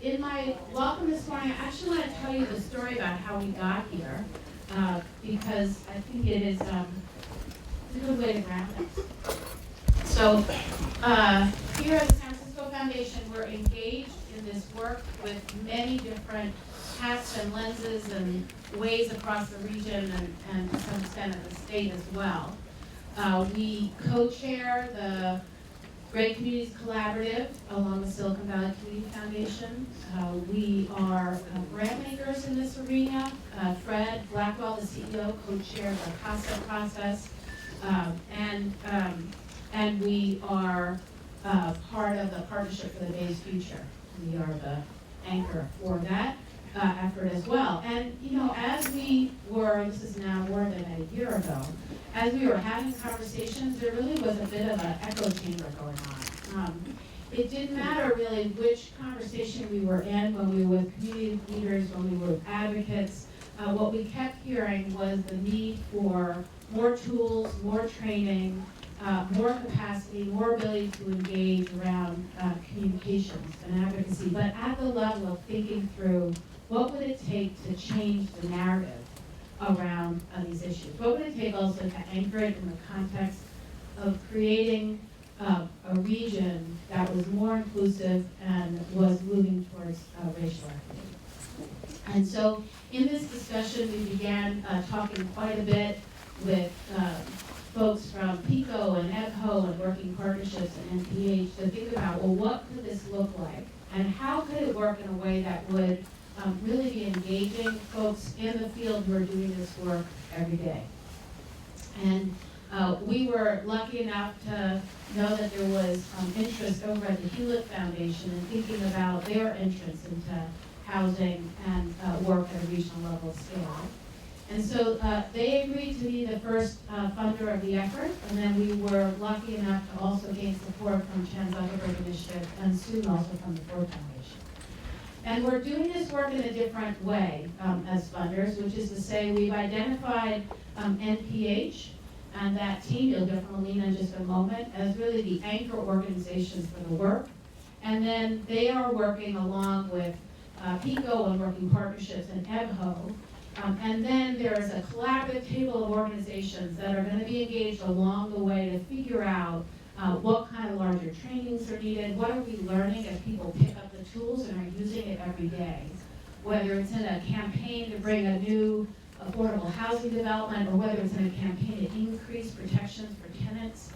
In my welcome this morning, I actually want to tell you the story about how we got here, because I think it is it's a good way to ground us. So, here at the San Francisco Foundation, we're engaged in this work with many different hats and lenses and ways across the region and to some extent at the state as well. We co-chair the Great Communities Collaborative along with Silicon Valley Community Foundation. We are grant makers in this arena. Fred Blackwell, the CEO, co-chairs our CASA process. And we are part of the Partnership for the Bay's Future. We are the anchor for that effort as well. And you know, as we were, this is now more than a year ago, as we were having conversations, there really was a bit of an echo chamber going on. It didn't matter really which conversation we were in, when we were with community leaders, when we were with advocates. What we kept hearing was the need for more tools, more training, more capacity, more ability to engage around communications and advocacy, but at the level of thinking through what would it take to change the narrative around these issues? What would it take also to anchor it in the context of creating a region that was more inclusive and was moving towards racial equity? And so in this discussion, we began talking quite a bit with folks from PICO and EBHO and Working Partnerships and NPH to think about, well, what could this look like? And how could it work in a way that would really be engaging folks in the field who are doing this work every day? And we were lucky enough to know that there was interest over at the Hewlett Foundation in thinking about their entrance into housing and work at a regional level scale. And so they agreed to be the first funder of the effort, and then we were lucky enough to also gain support from Chan Zuckerberg Initiative and soon also from the Ford Foundation. And we're doing this work in a different way as funders, which is to say we've identified NPH and that team, you'll hear from Alina in just a moment, as really the anchor organizations for the work. And then they are working along with PICO and Working Partnerships and EBHO. And then there's a collaborative table of organizations that are going to be engaged along the way to figure out what kind of larger trainings are needed, what are we learning as people pick up the tools and are using it every day, whether it's in a campaign to bring a new affordable housing development, or whether it's in a campaign to increase protections for tenants,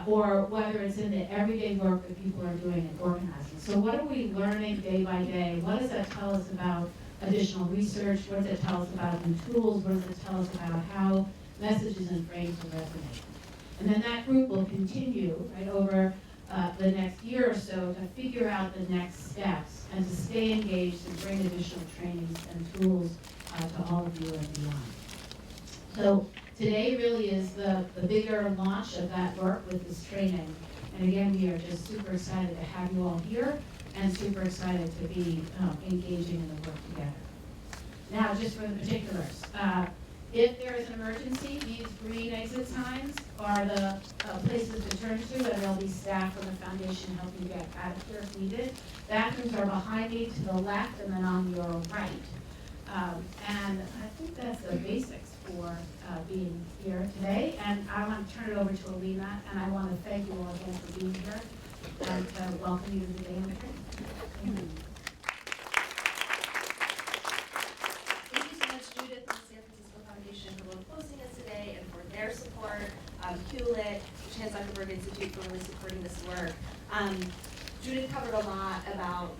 or whether it's in the everyday work that people are doing in organizing. So what are we learning day by day? What does that tell us about additional research? What does it tell us about new tools? What does it tell us about how messages and frames will resonate? And then that group will continue right over the next year or so to figure out the next steps and to stay engaged and bring additional trainings and tools to all of you and beyond. So today really is the bigger launch of that work with this training. And again, we are just super excited to have you all here and super excited to be engaging in the work together. Now, just for the particulars, if there is an emergency, these green exit signs are the places to turn to, and there'll be staff from the foundation helping you get out of here if needed. Bathrooms are behind me to the left and then on your right. And I think that's the basics for being here today. And I want to turn it over to Alina, and I want to thank you all again for being here and to welcome you to the day on the train. Thank you so much, Judith and the San Francisco Foundation for both hosting us today and for their support. Hewlett, the Chan Zuckerberg Institute for really supporting this work. Judith covered a lot about,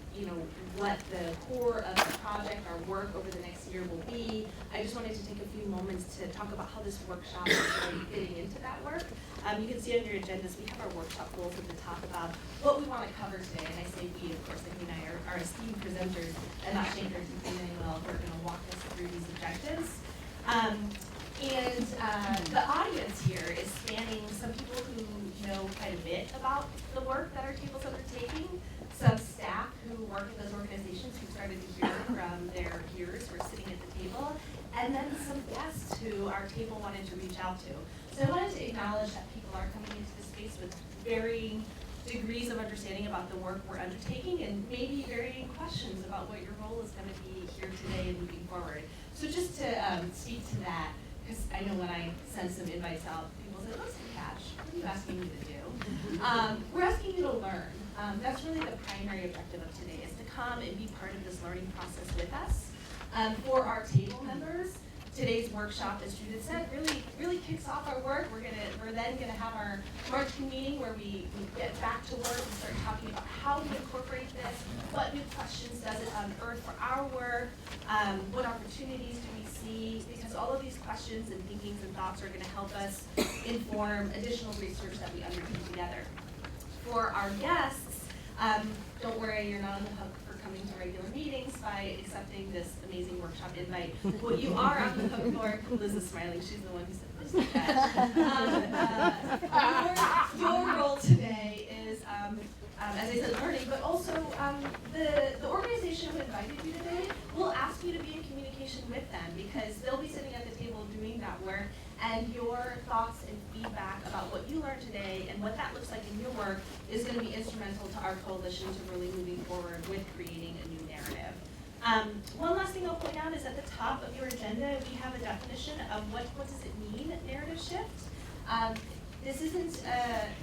what the core of the project, our work over the next year will be. I just wanted to take a few moments to talk about how this workshop is really fitting into that work. You can see on your agendas, we have our workshop goals at the top about what we want to cover today. And I say we, of course, Amy and I are our esteemed presenters, Anat Shenker and Emmanuel, who are going to walk us through these objectives. The audience here is spanning some people who know quite a bit about the work that our table's undertaking, some staff who work in those organizations who started to hear from their peers who are sitting at the table, and then some guests who our table wanted to reach out to. So I wanted to acknowledge that people are coming into this space with varying degrees of understanding about the work we're undertaking and maybe varying questions about what your role is going to be here today and moving forward. So just to speak to that, because I know when I send some invites out, people say, listen, Cash, what are you asking me to do? We're asking you to learn. That's really the primary objective of today, is to come and be part of this learning process with us. For our table members, today's workshop, as Judith said, really kicks off our work. We're then gonna have our marching meeting where we get back to work and start talking about how we incorporate this, what new questions does it unearth for our work, what opportunities do we see, because all of these questions and thinkings and thoughts are gonna help us inform additional research that we undertake together. For our guests, don't worry, you're not on the hook for coming to regular meetings by accepting this amazing workshop invite. What you are on the hook for, Liz is smiling, she's the one who said this like that. Your role today is, as I said, learning, but also the organization who invited you today will ask you to be in communication with them, because they'll be sitting at the table doing that work, and your thoughts and feedback about what you learned today and what that looks like in your work is going to be instrumental to our coalition to really moving forward with creating a new narrative. One last thing I'll point out is at the top of your agenda, we have a definition of what does it mean, narrative shift. This isn't,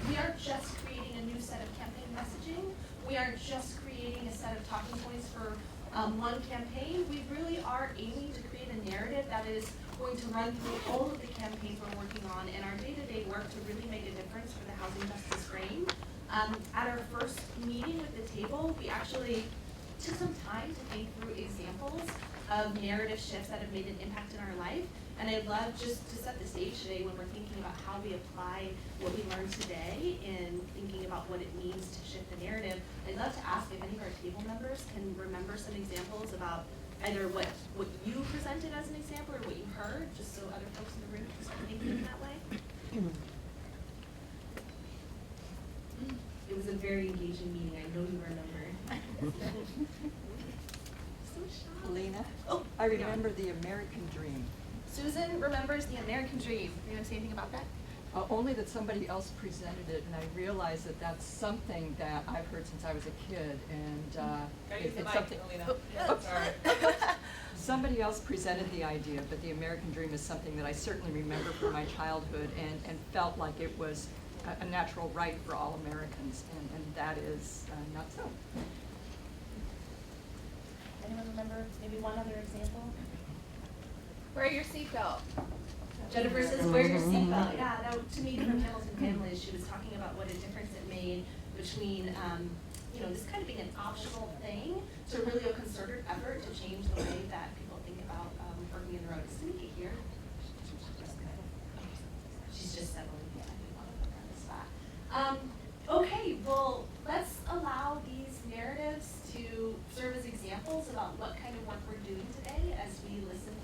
we aren't just creating a new set of campaign messaging. We aren't just creating a set of talking points for one campaign. We really are aiming to create a narrative that is going to run through all of the campaigns we're working on and our day-to-day work to really make a difference for the housing justice frame. At our first meeting with the table, we actually took some time to think through examples of narrative shifts that have made an impact in our life. And I'd love just to set the stage today when we're thinking about how we apply what we learned today in thinking about what it means to shift the narrative. I'd love to ask if any of our table members can remember some examples about either what you presented as an example or what you heard, just so other folks in the room can start thinking in that way. It was a very engaging meeting. I know you remember. So shy. Lena? Oh, I remember the American dream. Susan remembers the American dream. Are you going to say anything about that? Only that somebody else presented it, and I realized that that's something that I've heard since I was a kid, and it's something. Somebody else presented the idea, but the American dream is something that I certainly remember from my childhood, and felt like it was a natural right for all Americans, and that is not so. Anyone remember maybe one other example? Wear your seatbelt. Jennifer says, wear your seatbelt. Yeah, that, to me, from Hamilton Families, she was talking about what a difference it made between, this kind of being an optional thing to really a concerted effort to change the way that people think about working in the road. Is Tamika here? She's just settling in. I didn't want to put her on the spot. Okay, well, let's allow these narratives to serve as examples about what kind of work we're doing today as we listen to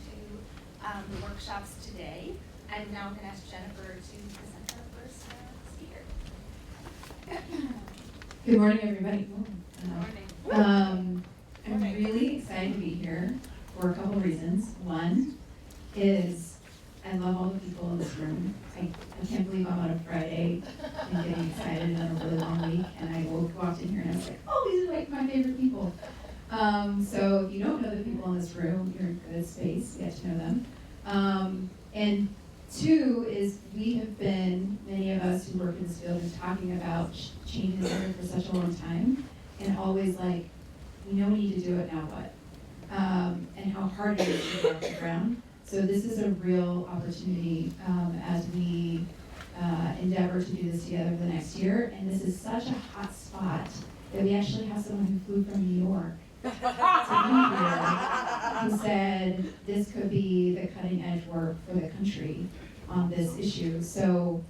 the workshops today. I'm now going to ask Jennifer to present our first speaker. Good morning, everybody. Good morning. I'm really excited to be here for a couple of reasons. One is I love all the people in this room. I can't believe I'm on a Friday and getting excited on a really long week, and I walked in here and I was like, oh, these are like my favorite people. So if you don't know the people in this room, you're in a good space, get to know them. And two is we have been, many of us who work in this field, are talking about changing the area for such a long time, and always like, we know we need to do it, now what? And how hard it is to get off the ground. So this is a real opportunity as we endeavor to do this together for the next year. And this is such a hot spot that we actually have someone who flew from New York to be here, who said this could be the cutting edge work for the country on this issue. So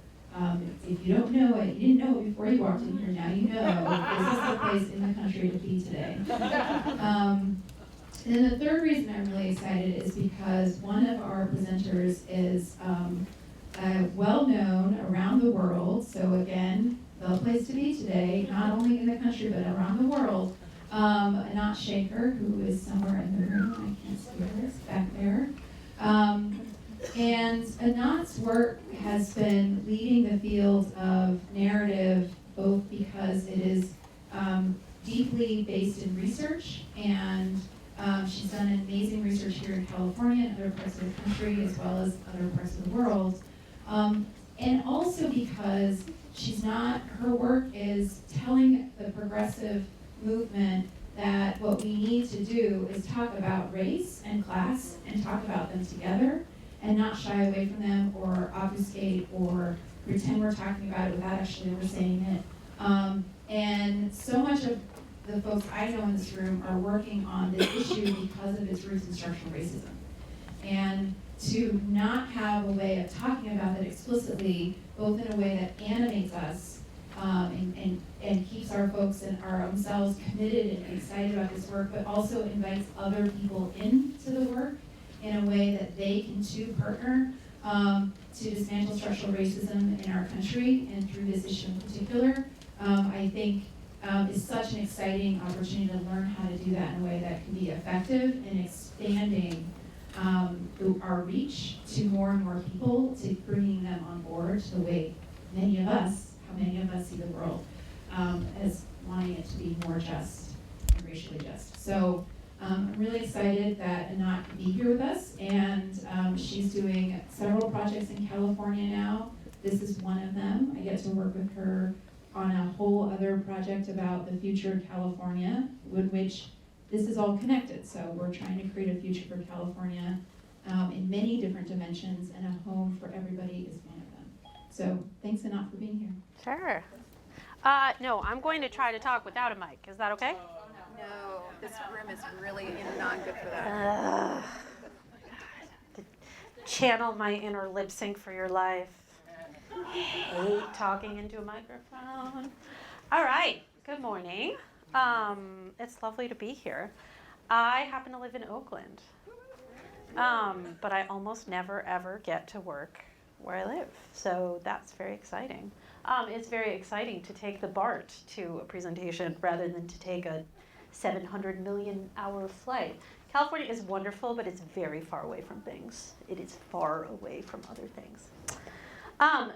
if you don't know it, you didn't know it before you walked in here, now you know this is the place in the country to be today. And then the third reason I'm really excited is because one of our presenters is well known around the world. So again, the place to be today, not only in the country but around the world. Anat Shenker, who is somewhere in the room, I can't see her, is back there. And Anat's work has been leading the field of narrative, both because it is deeply based in research, and she's done amazing research here in California and other parts of the country, as well as other parts of the world. And also because her work is telling the progressive movement that what we need to do is talk about race and class and talk about them together and not shy away from them or obfuscate or pretend we're talking about it without actually ever saying it. And so much of the folks I know in this room are working on this issue because of its roots in structural racism. And to not have a way of talking about it explicitly, both in a way that animates us and keeps our folks and our own selves committed and excited about this work, but also invites other people into the work in a way that they can too partner to dismantle structural racism in our country and through this issue in particular, I think is such an exciting opportunity to learn how to do that in a way that can be effective in expanding our reach to more and more people, to bringing them on board to the way how many of us see the world as wanting it to be more just and racially just. So I'm really excited that Anat could be here with us, and she's doing several projects in California now. This is one of them. I get to work with her on a whole other project about the future of California, in which this is all connected. So we're trying to create a future for California in many different dimensions, and a home for everybody is one of them. So thanks, Anat, for being here. Sure. No, I'm going to try to talk without a mic. Is that okay? No, this room is really not good for that. Channel my inner lip sync for your life. Hate talking into a microphone. All right. Good morning. It's lovely to be here. I happen to live in Oakland, but I almost never ever get to work where I live, so that's very exciting. It's very exciting to take the BART to a presentation rather than to take a 700 million hour flight. California is wonderful, but it's very far away from things. It is far away from other things.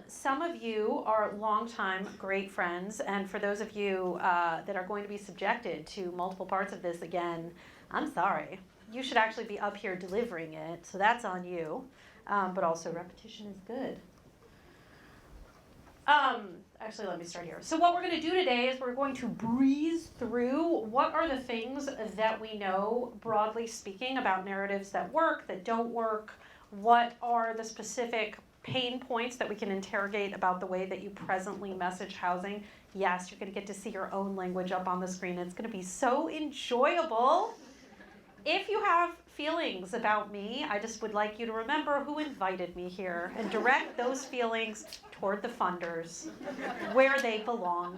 Some of you are longtime great friends, and for those of you that are going to be subjected to multiple parts of this again, I'm sorry. You should actually be up here delivering it, so that's on you. But also repetition is good. Actually, let me start here. So what we're going to do today is we're going to breeze through what are the things that we know, broadly speaking, about narratives that work, that don't work, what are the specific pain points that we can interrogate about the way that you presently message housing. Yes, you're going to get to see your own language up on the screen. It's going to be so enjoyable. If you have feelings about me, I just would like you to remember who invited me here and direct those feelings toward the funders, where they belong.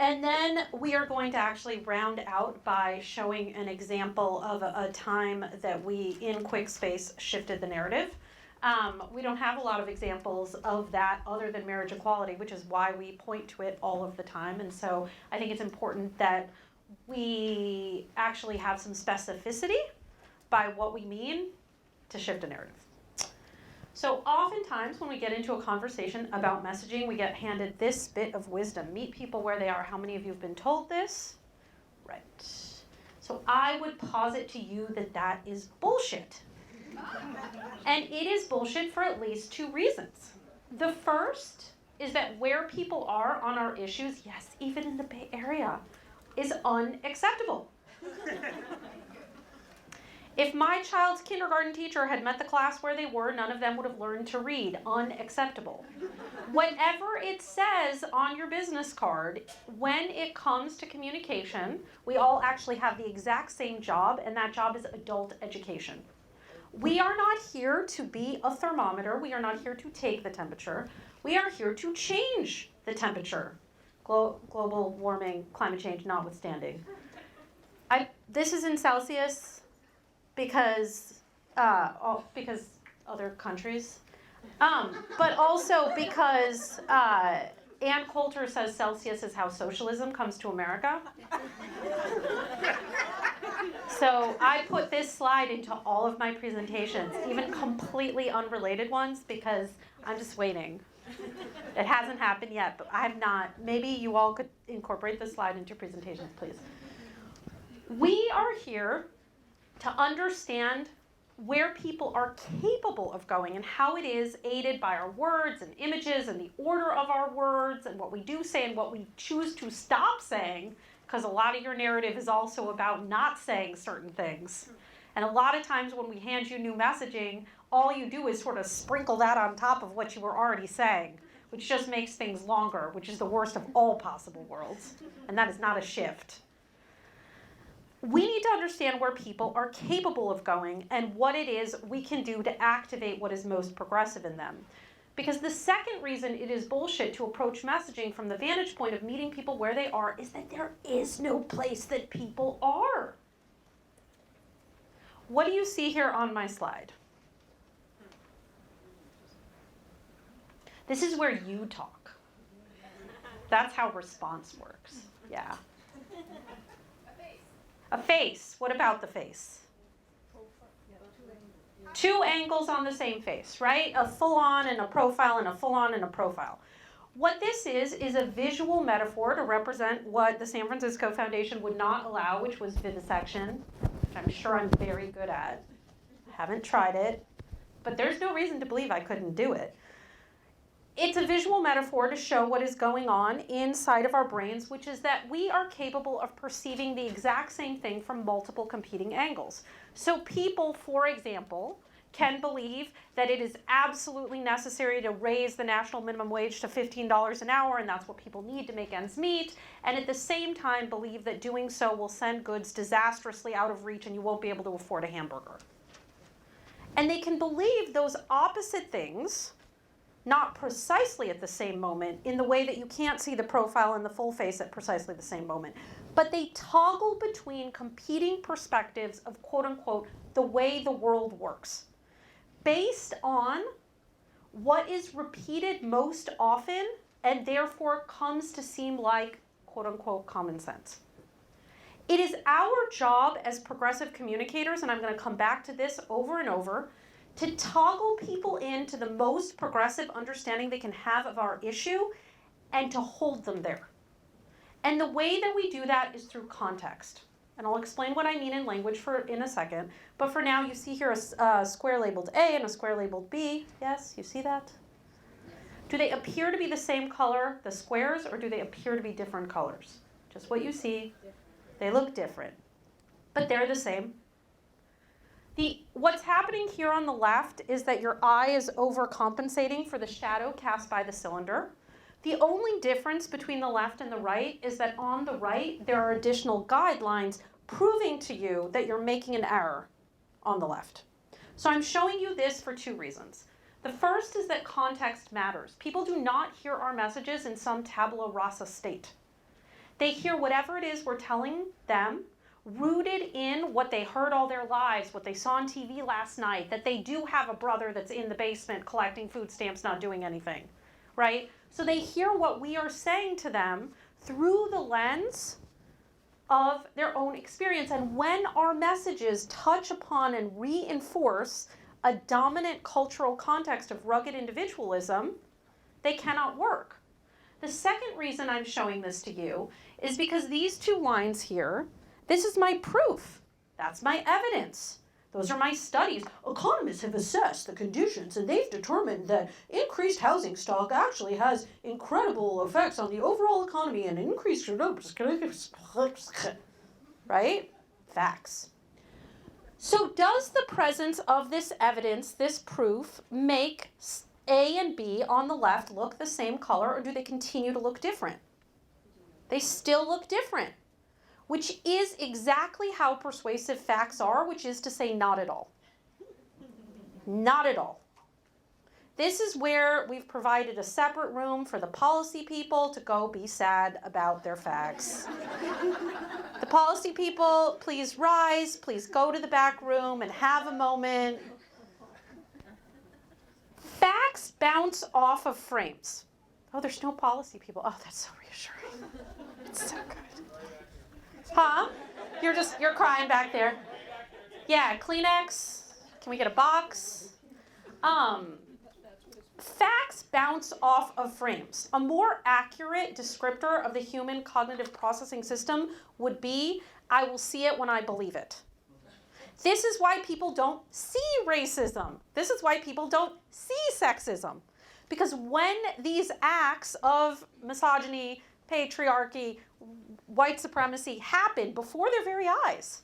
And then we are going to actually round out by showing an example of a time that we, in quick space, shifted the narrative. We don't have a lot of examples of that other than marriage equality, which is why we point to it all of the time. And so I think it's important that we actually have some specificity by what we mean to shift a narrative. So oftentimes when we get into a conversation about messaging, we get handed this bit of wisdom. Meet people where they are. How many of you have been told this? Right. So I would posit to you that that is bullshit. And it is bullshit for at least two reasons. The first is that where people are on our issues, yes, even in the Bay Area, is unacceptable. If my child's kindergarten teacher had met the class where they were, none of them would have learned to read. Unacceptable. Whatever it says on your business card, when it comes to communication, we all actually have the exact same job, and that job is adult education. We are not here to be a thermometer. We are not here to take the temperature. We are here to change the temperature. Global warming, climate change notwithstanding. This is in Celsius because other countries, but also because Ann Coulter says Celsius is how socialism comes to America. So I put this slide into all of my presentations, even completely unrelated ones, because I'm just waiting It hasn't happened yet, but I have not. Maybe you all could incorporate this slide into your presentations, please. We are here to understand where people are capable of going and how it is aided by our words and images and the order of our words and what we do say and what we choose to stop saying, because a lot of your narrative is also about not saying certain things. And a lot of times when we hand you new messaging, all you do is sort of sprinkle that on top of what you were already saying, which just makes things longer, which is the worst of all possible worlds. And that is not a shift. We need to understand where people are capable of going and what it is we can do to activate what is most progressive in them. Because the second reason it is bullshit to approach messaging from the vantage point of meeting people where they are is that there is no place that people are. What do you see here on my slide? This is where you talk. That's how response works. Yeah. A face. What about the face? Two angles on the same face, right? A full-on and a profile and a full-on and a profile. What this is a visual metaphor to represent what the San Francisco Foundation would not allow, which was vivisection, which I'm sure I'm very good at. I haven't tried it, but there's no reason to believe I couldn't do it. It's a visual metaphor to show what is going on inside of our brains, which is that we are capable of perceiving the exact same thing from multiple competing angles. So people, for example, can believe that it is absolutely necessary to raise the national minimum wage to $15 an hour, and that's what people need to make ends meet, and at the same time believe that doing so will send goods disastrously out of reach and you won't be able to afford a hamburger. And they can believe those opposite things, not precisely at the same moment, in the way that you can't see the profile and the full face at precisely the same moment. But they toggle between competing perspectives of, quote unquote, the way the world works, based on what is repeated most often and therefore comes to seem like, quote unquote, common sense. It is our job as progressive communicators, and I'm going to come back to this over and over, to toggle people into the most progressive understanding they can have of our issue and to hold them there. And the way that we do that is through context. And I'll explain what I mean in language in a second. But for now, you see here a square labeled A and a square labeled B. Yes, you see that? Do they appear to be the same color, the squares, or do they appear to be different colors? Just what you see. They look different. But they're the same. What's happening here on the left is that your eye is overcompensating for the shadow cast by the cylinder. The only difference between the left and the right is that on the right, there are additional guidelines proving to you that you're making an error on the left. So I'm showing you this for two reasons. The first is that context matters. People do not hear our messages in some tabula rasa state. They hear whatever it is we're telling them, rooted in what they heard all their lives, what they saw on TV last night, that they do have a brother that's in the basement collecting food stamps, not doing anything, right? So they hear what we are saying to them through the lens of their own experience. And when our messages touch upon and reinforce a dominant cultural context of rugged individualism, they cannot work. The second reason I'm showing this to you is because these two lines here, this is my proof. That's my evidence. Those are my studies. Economists have assessed the conditions and they've determined that increased housing stock actually has incredible effects on the overall economy and increased, right? Facts. So does the presence of this evidence, this proof, make A and B on the left look the same color, or do they continue to look different? They still look different. Which is exactly how persuasive facts are, which is to say not at all. Not at all. This is where we've provided a separate room for the policy people to go be sad about their facts. The policy people, please rise, please go to the back room and have a moment. Facts bounce off of frames. Oh, there's no policy people. Oh, that's so reassuring. It's so good. Huh? You're crying back there. Yeah, Kleenex. Can we get a box? Facts bounce off of frames. A more accurate descriptor of the human cognitive processing system would be, I will see it when I believe it. This is why people don't see racism. This is why people don't see sexism. Because when these acts of misogyny, patriarchy, white supremacy happen before their very eyes,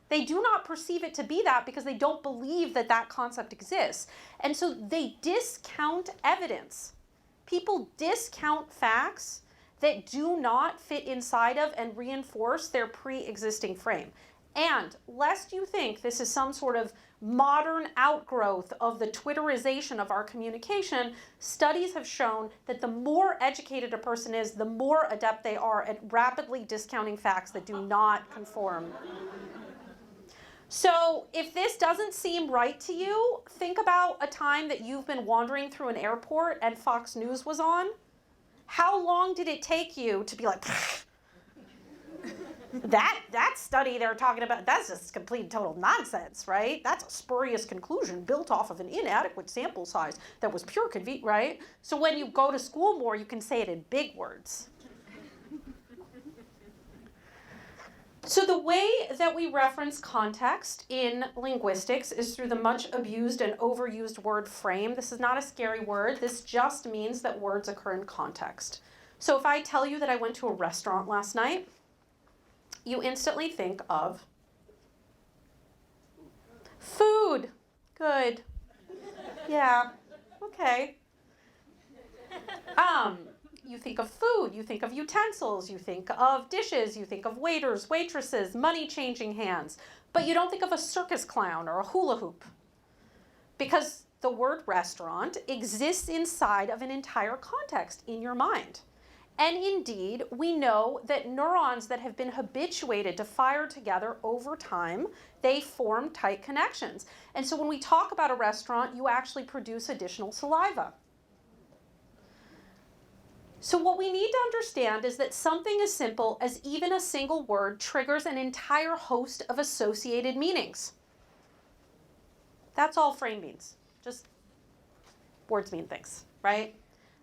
they do not perceive it to be that because they don't believe that that concept exists. And so they discount evidence. People discount facts that do not fit inside of and reinforce their pre-existing frame. And lest you think this is some sort of modern outgrowth of the Twitterization of our communication, studies have shown that the more educated a person is, the more adept they are at rapidly discounting facts that do not conform. So if this doesn't seem right to you, think about a time that you've been wandering through an airport and Fox News was on. How long did it take you to be like, that study they're talking about, that's just complete and total nonsense, right? That's a spurious conclusion built off of an inadequate sample size that was pure convenience, right? So when you go to school more, you can say it in big words. So the way that we reference context in linguistics is through the much abused and overused word frame. This is not a scary word. This just means that words occur in context. So if I tell you that I went to a restaurant last night, you instantly think of food. Good. Yeah. Okay. You think of food, you think of utensils, you think of dishes, you think of waiters, waitresses, money changing hands, but you don't think of a circus clown or a hula hoop. Because the word restaurant exists inside of an entire context in your mind. And indeed, we know that neurons that have been habituated to fire together over time, they form tight connections. And so when we talk about a restaurant, you actually produce additional saliva. So what we need to understand is that something as simple as even a single word triggers an entire host of associated meanings. That's all frame means. Just words mean things, right?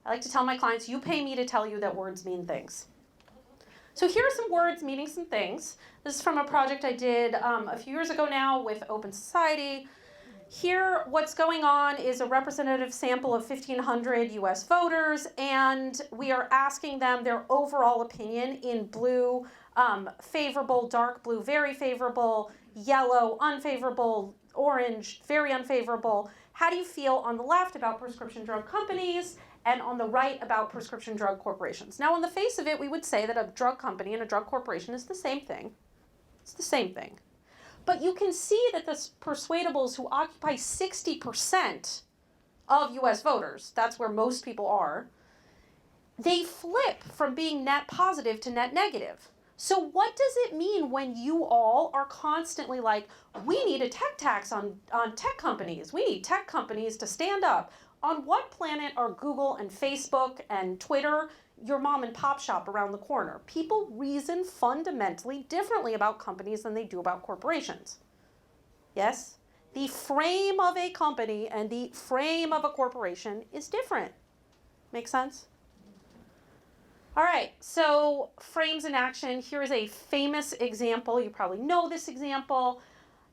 I like to tell my clients, you pay me to tell you that words mean things. So here are some words meaning some things. This is from a project I did a few years ago now with Open Society. Here, what's going on is a representative sample of 1,500 US voters, and we are asking them their overall opinion in blue, favorable, dark blue, very favorable, yellow, unfavorable, orange, very unfavorable. How do you feel on the left about prescription drug companies, and on the right about prescription drug corporations? Now, on the face of it, we would say that a drug company and a drug corporation is the same thing. It's the same thing. But you can see that the persuadables who occupy 60% of US voters, that's where most people are, they flip from being net positive to net negative. So what does it mean when you all are constantly like, we need a tech tax on tech companies. We need tech companies to stand up. On what planet are Google and Facebook and Twitter your mom and pop shop around the corner? People reason fundamentally differently about companies than they do about corporations. Yes? The frame of a company and the frame of a corporation is different. Make sense? All right, so frames in action. Here is a famous example. You probably know this example.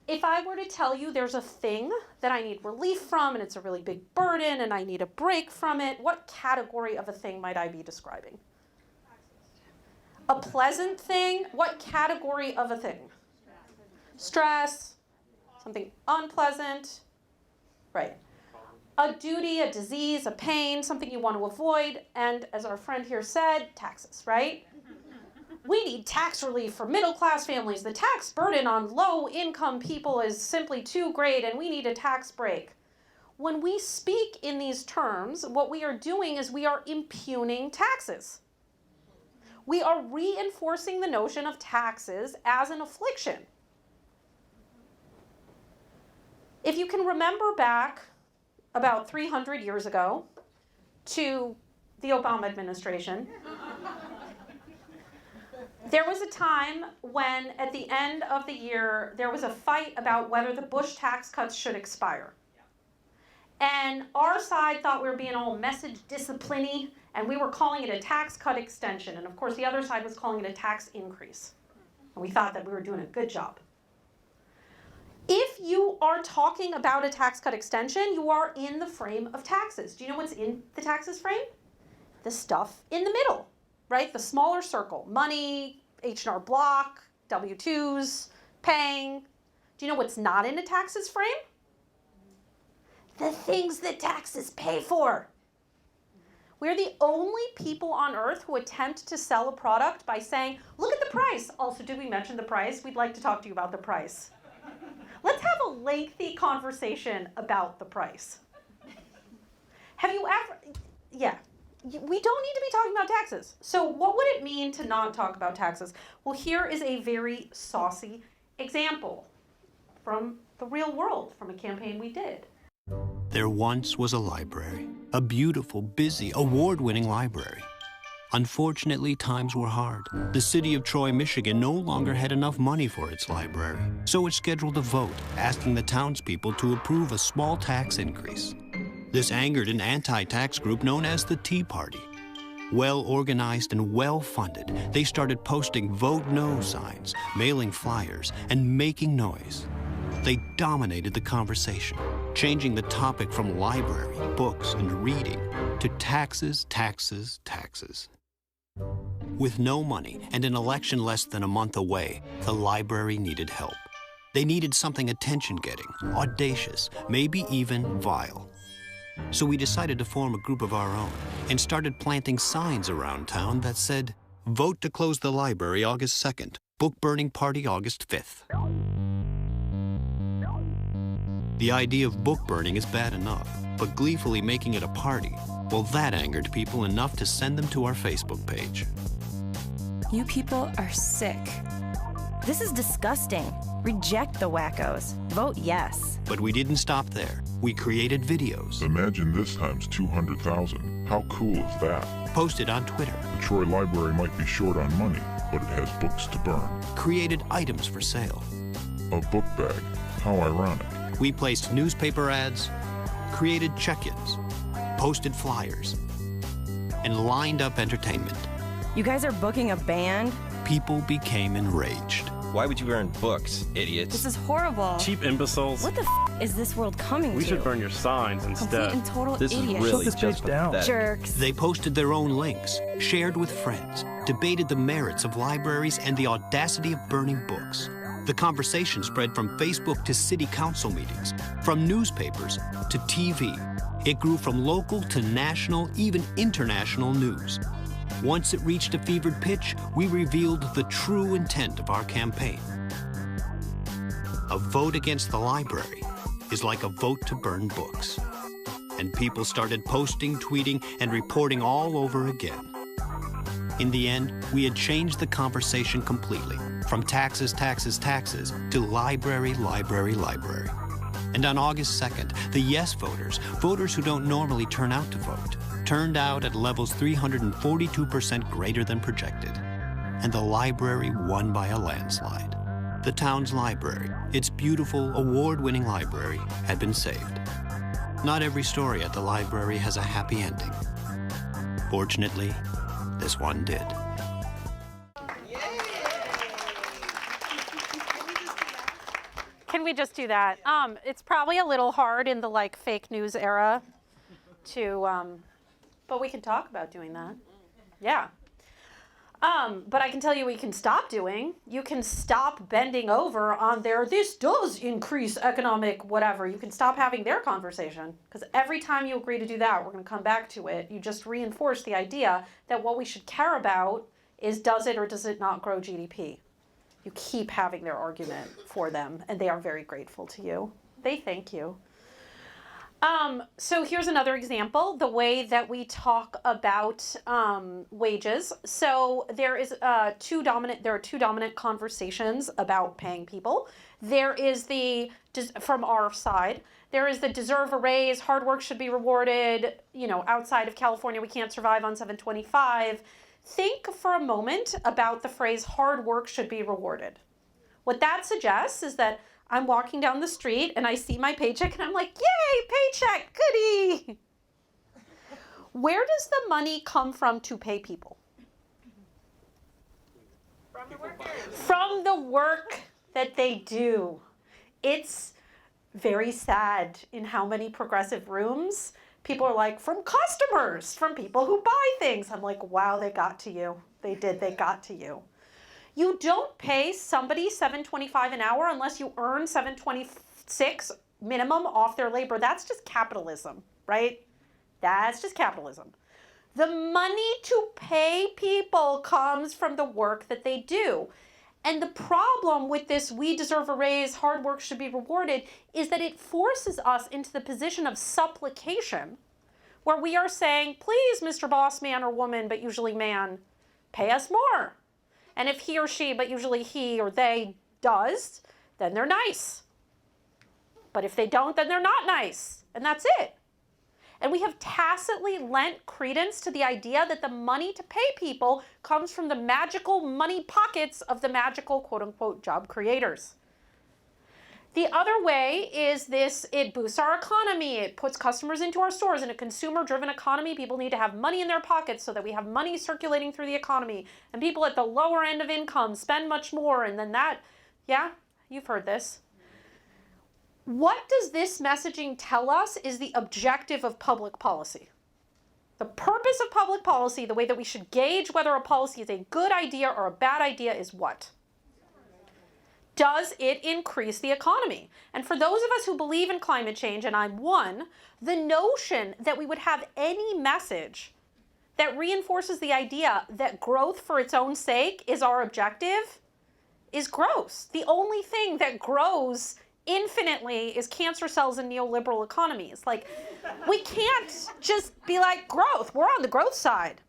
If I were to tell you there's a thing that I need relief from and it's a really big burden and I need a break from it, what category of a thing might I be describing? A pleasant thing? What category of a thing? Stress, something unpleasant, right. A duty, a disease, a pain, something you want to avoid, and as our friend here said, taxes, right? We need tax relief for middle-class families. The tax burden on low-income people is simply too great, and we need a tax break. When we speak in these terms, what we are doing is we are impugning taxes. We are reinforcing the notion of taxes as an affliction. If you can remember back about 300 years ago to the Obama administration, there was a time when, at the end of the year, there was a fight about whether the Bush tax cuts should expire. And our side thought we were being all message discipline-y, and we were calling it a tax cut extension. And of course, the other side was calling it a tax increase. And we thought that we were doing a good job. If you are talking about a tax cut extension, you are in the frame of taxes. Do you know what's in the taxes frame? The stuff in the middle, right? The smaller circle, money, H&R Block, W-2s, paying. Do you know what's not in a taxes frame? The things that taxes pay for. We're the only people on earth who attempt to sell a product by saying, look at the price. Also, did we mention the price? We'd like to talk to you about the price. Let's have a lengthy conversation about the price. Have you ever, yeah, we don't need to be talking about taxes. So what would it mean to not talk about taxes? Well, here is a very saucy example from the real world, from a campaign we did. There once was a library, a beautiful, busy, award-winning library. Unfortunately, times were hard. The city of Troy, Michigan no longer had enough money for its library, so it scheduled a vote asking the townspeople to approve a small tax increase. This angered an anti-tax group known as the Tea Party. Well-organized and well-funded, they started posting Vote No signs, mailing flyers, and making noise. They dominated the conversation, changing the topic from library, books, and reading to taxes, taxes, taxes. With no money and an election less than a month away, the library needed help. They needed something attention-getting, audacious, maybe even vile. So we decided to form a group of our own and started planting signs around town that said, "Vote to close the library August 2nd, book burning party August 5th. The idea of book burning is bad enough, but gleefully making it a party, well, that angered people enough to send them to our Facebook page. You people are sick. This is disgusting. Reject the wackos. Vote yes. But we didn't stop there. We created videos. Imagine this times 200,000. How cool is that? Posted on Twitter. The Troy Library might be short on money, but it has books to burn. Created items for sale. A book bag. How ironic. We placed newspaper ads, created check-ins, posted flyers, and lined up entertainment. You guys are booking a band? People became enraged. Why would you burn books, idiots? This is horrible. Cheap imbeciles. What the is this world coming We to? should burn your signs instead. Complete and total This idiots. is really Shut this just bitch down. pathetic. Jerks. They posted their own links, shared with friends, debated the merits of libraries and the audacity of burning books. The conversation spread from Facebook to city council meetings, from newspapers to TV. It grew from local to national, even international news. Once it reached a fevered pitch, we revealed the true intent of our campaign. A vote against the library is like a vote to burn books. And people started posting, tweeting, and reporting all over again. In the end, we had changed the conversation completely, from taxes, taxes, taxes, to library, library, library. And on August 2nd, the yes voters, voters who don't normally turn out to vote, turned out at levels 342% greater than projected. And the library won by a landslide. The town's library, its beautiful, award-winning library, had been saved. Not every story at the library has a happy ending. Fortunately, this one did. Can we just do that? It's probably a little hard in the like fake news era to, but we can talk about doing that. Yeah. But I can tell you what you can stop doing. You can stop bending over on their, this does increase economic whatever. You can stop having their conversation. Because every time you agree to do that, we're going to come back to it. You just reinforce the idea that what we should care about is does it or does it not grow GDP. You keep having their argument for them, and they are very grateful to you. They thank you. So here's another example, the way that we talk about wages. So there are two dominant conversations about paying people. There is from our side, there is the deserve a raise, hard work should be rewarded, outside of California we can't survive on 725. Think for a moment about the phrase hard work should be rewarded. What that suggests is that I'm walking down the street and I see my paycheck and I'm like, yay, paycheck, goody. Where does the money come from to pay people? From the workers. From the work that they do. It's very sad in how many progressive rooms people are like, from customers, from people who buy things. I'm like, wow, they got to you. They did, they got to you. You don't pay somebody $7.25 an hour unless you earn $7.26 minimum off their labor. That's just capitalism, right? That's just capitalism. The money to pay people comes from the work that they do. And the problem with this, we deserve a raise, hard work should be rewarded, is that it forces us into the position of supplication, where we are saying, please, Mr. Boss Man or woman, but usually man, pay us more. And if he or she, but usually he or they, does, then they're nice. But if they don't, then they're not nice. And that's it. And we have tacitly lent credence to the idea that the money to pay people comes from the magical money pockets of the magical quote-unquote job creators. The other way is this, it boosts our economy, it puts customers into our stores. In a consumer-driven economy, people need to have money in their pockets so that we have money circulating through the economy. And people at the lower end of income spend much more, and then that, yeah, you've heard this. What does this messaging tell us is the objective of public policy? The purpose of public policy, the way that we should gauge whether a policy is a good idea or a bad idea, is what? Does it increase the economy? And for those of us who believe in climate change, and I'm one, the notion that we would have any message that reinforces the idea that growth for its own sake is our objective is gross. The only thing that grows infinitely is cancer cells in neoliberal economies. Like, we can't just be like, growth, we're on the growth side.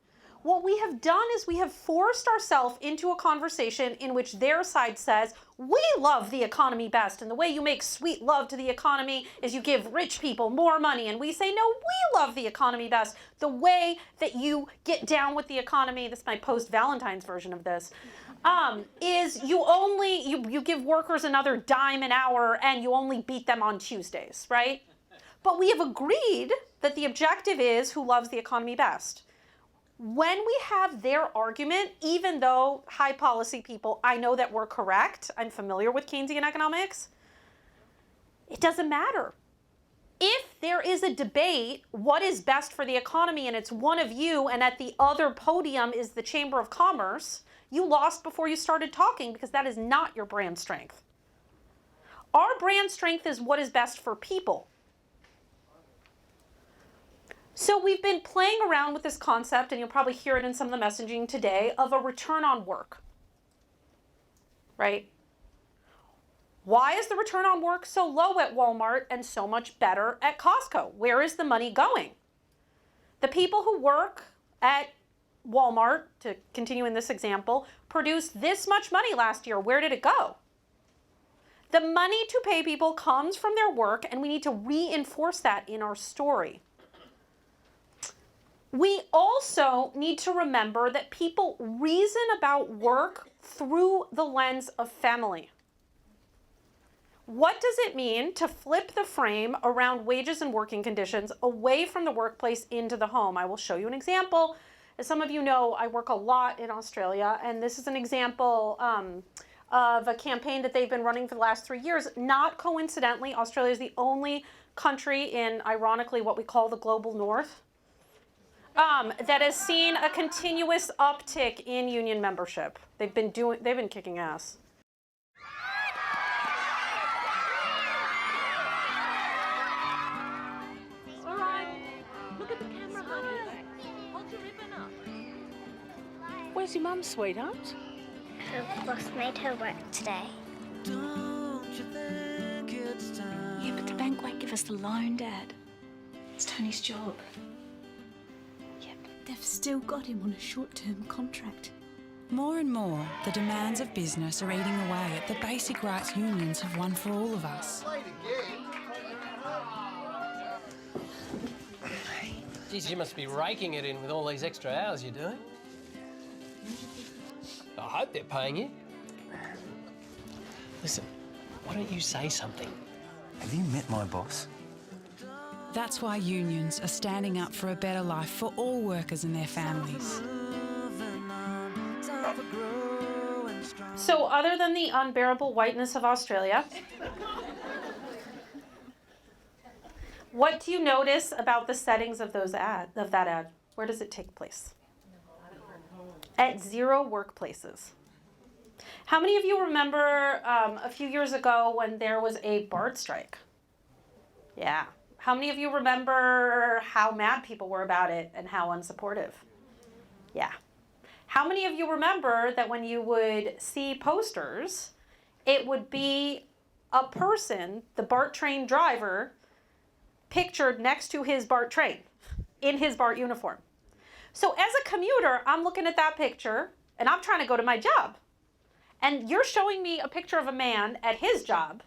What we have done is we have forced ourselves into a conversation in which their side says, we love the economy best, and the way you make sweet love to the economy is you give rich people more money. And we say, no, we love the economy best. The way that you get down with the economy, this is my post-Valentine's version of this, is you give workers another dime an hour and you only beat them on Tuesdays, right? But we have agreed that the objective is who loves the economy best. When we have their argument, even though high policy people, I know that we're correct, I'm familiar with Keynesian economics, it doesn't matter. If there is a debate, what is best for the economy, and it's one of you, and at the other podium is the Chamber of Commerce, you lost before you started talking because that is not your brand strength. Our brand strength is what is best for people. So we've been playing around with this concept, and you'll probably hear it in some of the messaging today, of a return on work, right? Why is the return on work so low at Walmart and so much better at Costco? Where is the money going? The people who work at Walmart, to continue in this example, produced this much money last year. Where did it go? The money to pay people comes from their work, and we need to reinforce that in our story. We also need to remember that people reason about work through the lens of family. What does it mean to flip the frame around wages and working conditions away from the workplace into the home? I will show you an example. As some of you know, I work a lot in Australia, and this is an example of a campaign that they've been running for the last 3 years. Not coincidentally, Australia is the only country in, ironically, what we call the global north, that has seen a continuous uptick in union membership. They've been kicking ass. All right, look at the camera, honey. Hold your ribbon up. Where's your mum, sweetheart? The boss made her work today. Don't you think it's time? Yeah, but the bank won't give us the loan, Dad. It's Tony's job. They've still got him on a short-term contract. More and more, the demands of business are eating away at the basic rights unions have won for all of us. Geez, you must be raking it in with all these extra hours you're doing. I hope they're paying you. Listen, Why don't you say something? Have you met my boss? That's why unions are standing up for a better life for all workers and their families. So other than the unbearable whiteness of Australia, what do you notice about the settings of that ad? Where does it take place? At 0 workplaces. How many of you remember a few years ago when there was a BART strike? Yeah. How many of you remember how mad people were about it and how unsupportive? Yeah. How many of you remember that when you would see posters, it would be a person, the BART train driver, pictured next to his BART train in his BART uniform? So as a commuter, I'm looking at that picture and I'm trying to go to my job. And you're showing me a picture of a man at his job,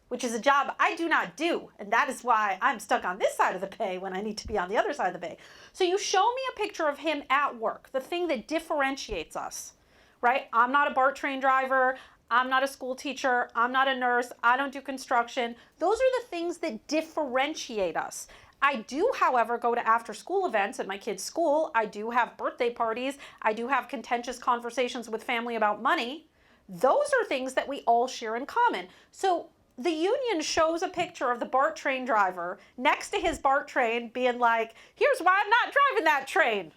which is a job I do not do. And that is why I'm stuck on this side of the bay when I need to be on the other side of the bay. So you show me a picture of him at work, the thing that differentiates us, right? I'm not a BART train driver. I'm not a school teacher. I'm not a nurse. I don't do construction. Those are the things that differentiate us. I do, however, go to after-school events at my kids' school. I do have birthday parties. I do have contentious conversations with family about money. Those are things that we all share in common. So the union shows a picture of the BART train driver next to his BART train being like, here's why I'm not driving that train.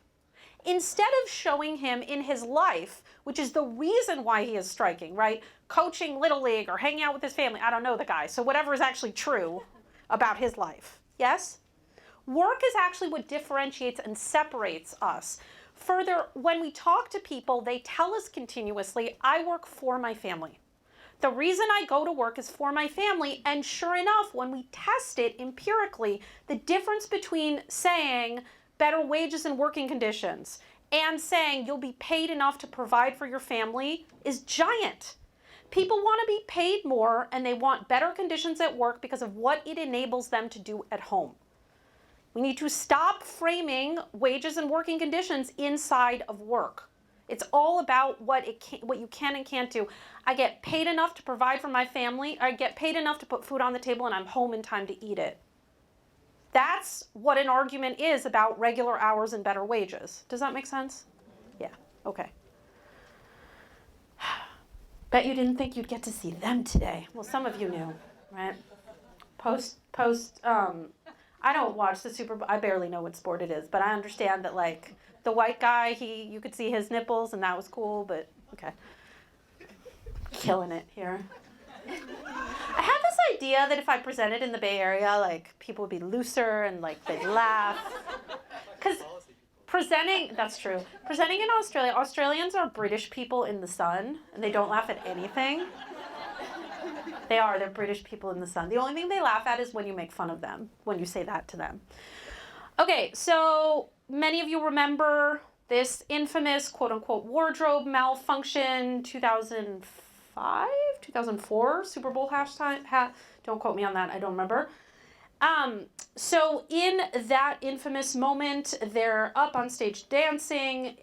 Instead of showing him in his life, which is the reason why he is striking, right? Coaching Little League or hanging out with his family. I don't know the guy. So whatever is actually true about his life. Yes? Work is actually what differentiates and separates us. Further, when we talk to people, they tell us continuously, I work for my family. The reason I go to work is for my family, and sure enough, when we test it empirically, the difference between saying better wages and working conditions and saying you'll be paid enough to provide for your family is giant. People want to be paid more and they want better conditions at work because of what it enables them to do at home. We need to stop framing wages and working conditions inside of work. It's all about what you can and can't do. I get paid enough to provide for my family. I get paid enough to put food on the table and I'm home in time to eat it. That's what an argument is about regular hours and better wages. Does that make sense? Yeah, okay. Bet you didn't think you'd get to see them today. Well, some of you knew, right? I don't watch the Super Bowl. I barely know what sport it is, but I understand that, like, the white guy, you could see his nipples, and that was cool, but okay. Killing it here. I have this idea that if I presented in the Bay Area, like, people would be looser and, like, they'd laugh. Because that's true. Presenting in Australia, Australians are British people in the sun, and they don't laugh at anything. They're British people in the sun. The only thing they laugh at is when you make fun of them, when you say that to them. Okay, so many of you remember this infamous quote-unquote wardrobe malfunction, 2005, 2004 Super Bowl halftime. Don't quote me on that, I don't remember. So in that infamous moment, they're up on stage dancing.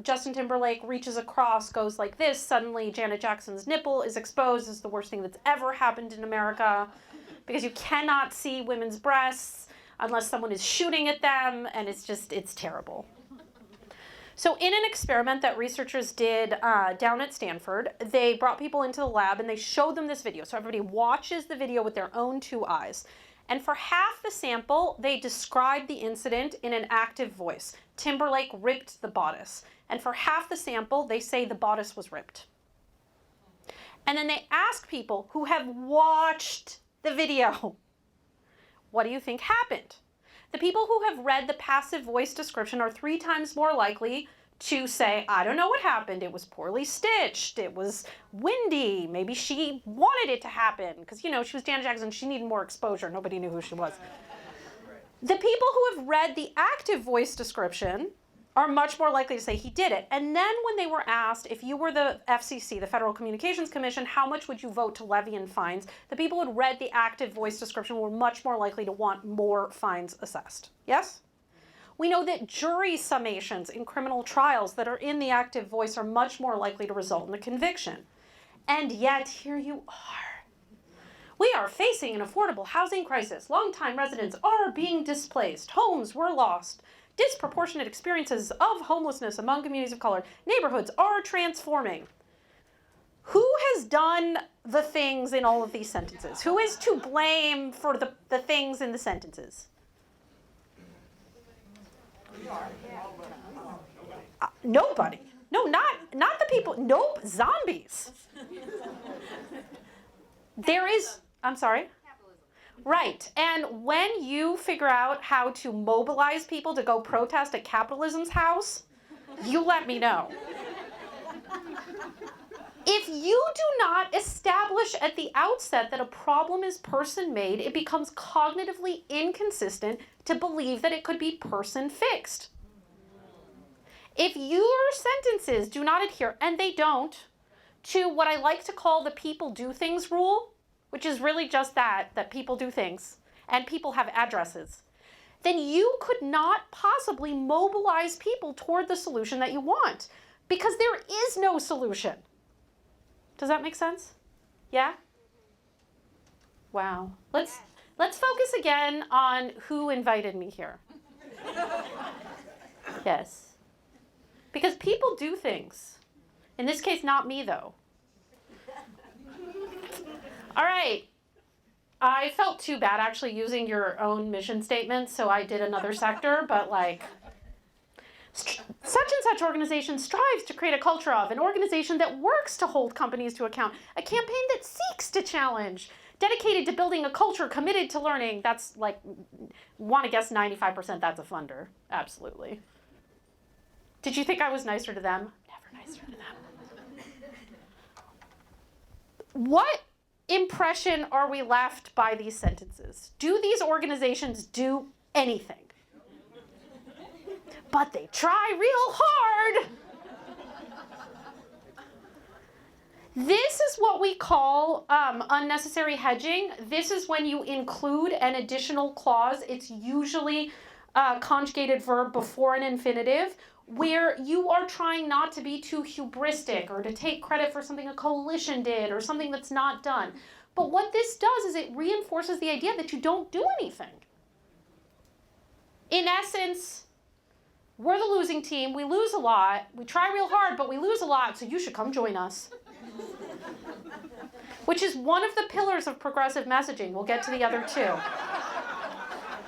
Justin Timberlake reaches across, goes like this. Suddenly, Janet Jackson's nipple is exposed. This is the worst thing that's ever happened in America because you cannot see women's breasts unless someone is shooting at them, and it's terrible. So in an experiment that researchers did down at Stanford, they brought people into the lab and they showed them this video. So everybody watches the video with their own 2 eyes. And for half the sample, they described the incident in an active voice. Timberlake ripped the bodice. And for half the sample, they say the bodice was ripped. And then they ask people who have watched the video, what do you think happened? The people who have read the passive voice description are 3 times more likely to say, I don't know what happened. It was poorly stitched. It was windy. Maybe she wanted it to happen because, she was Janet Jackson. She needed more exposure. Nobody knew who she was. The people who have read the active voice description are much more likely to say he did it. And then when they were asked, if you were the FCC, the Federal Communications Commission, how much would you vote to levy in fines? The people who had read the active voice description were much more likely to want more fines assessed. Yes? We know that jury summations in criminal trials that are in the active voice are much more likely to result in a conviction. And yet, here you are. We are facing an affordable housing crisis. Longtime residents are being displaced. Homes were lost. Disproportionate experiences of homelessness among communities of color. Neighborhoods are transforming. Who has done the things in all of these sentences? Who is to blame for the things in the sentences? Nobody. No, not the people. Nope, zombies. There is, I'm sorry? Right, and when you figure out how to mobilize people to go protest at capitalism's house, you let me know. If you do not establish at the outset that a problem is person-made, it becomes cognitively inconsistent to believe that it could be person-fixed. If your sentences do not adhere, and they don't, to what I like to call the people do things rule, which is really just that people do things, and people have addresses, then you could not possibly mobilize people toward the solution that you want, because there is no solution. Does that make sense? Yeah? Wow. Let's focus again on who invited me here. Yes. Because people do things. In this case, not me, though. All right. I felt too bad actually using your own mission statement, so I did another sector, but like, such and such organization strives to create a culture of, an organization that works to hold companies to account, a campaign that seeks to challenge, dedicated to building a culture committed to learning. That's like, want to guess 95% that's a funder. Absolutely. Did you think I was nicer to them? Never nicer to them. What impression are we left by these sentences? Do these organizations do anything? But they try real hard. This is what we call unnecessary hedging. This is when you include an additional clause. It's usually a conjugated verb before an infinitive, where you are trying not to be too hubristic or to take credit for something a coalition did or something that's not done. But what this does is it reinforces the idea that you don't do anything. In essence, we're the losing team, we lose a lot, we try real hard, but we lose a lot, so you should come join us. Which is one of the pillars of progressive messaging. We'll get to the other two.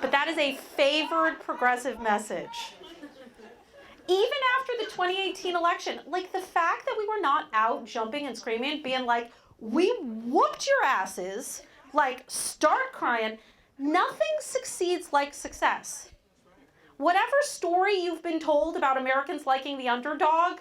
But that is a favored progressive message. Even after the 2018 election, like the fact that we were not out jumping and screaming, being like, we whooped your asses, like start crying, nothing succeeds like success. Whatever story you've been told about Americans liking the underdog,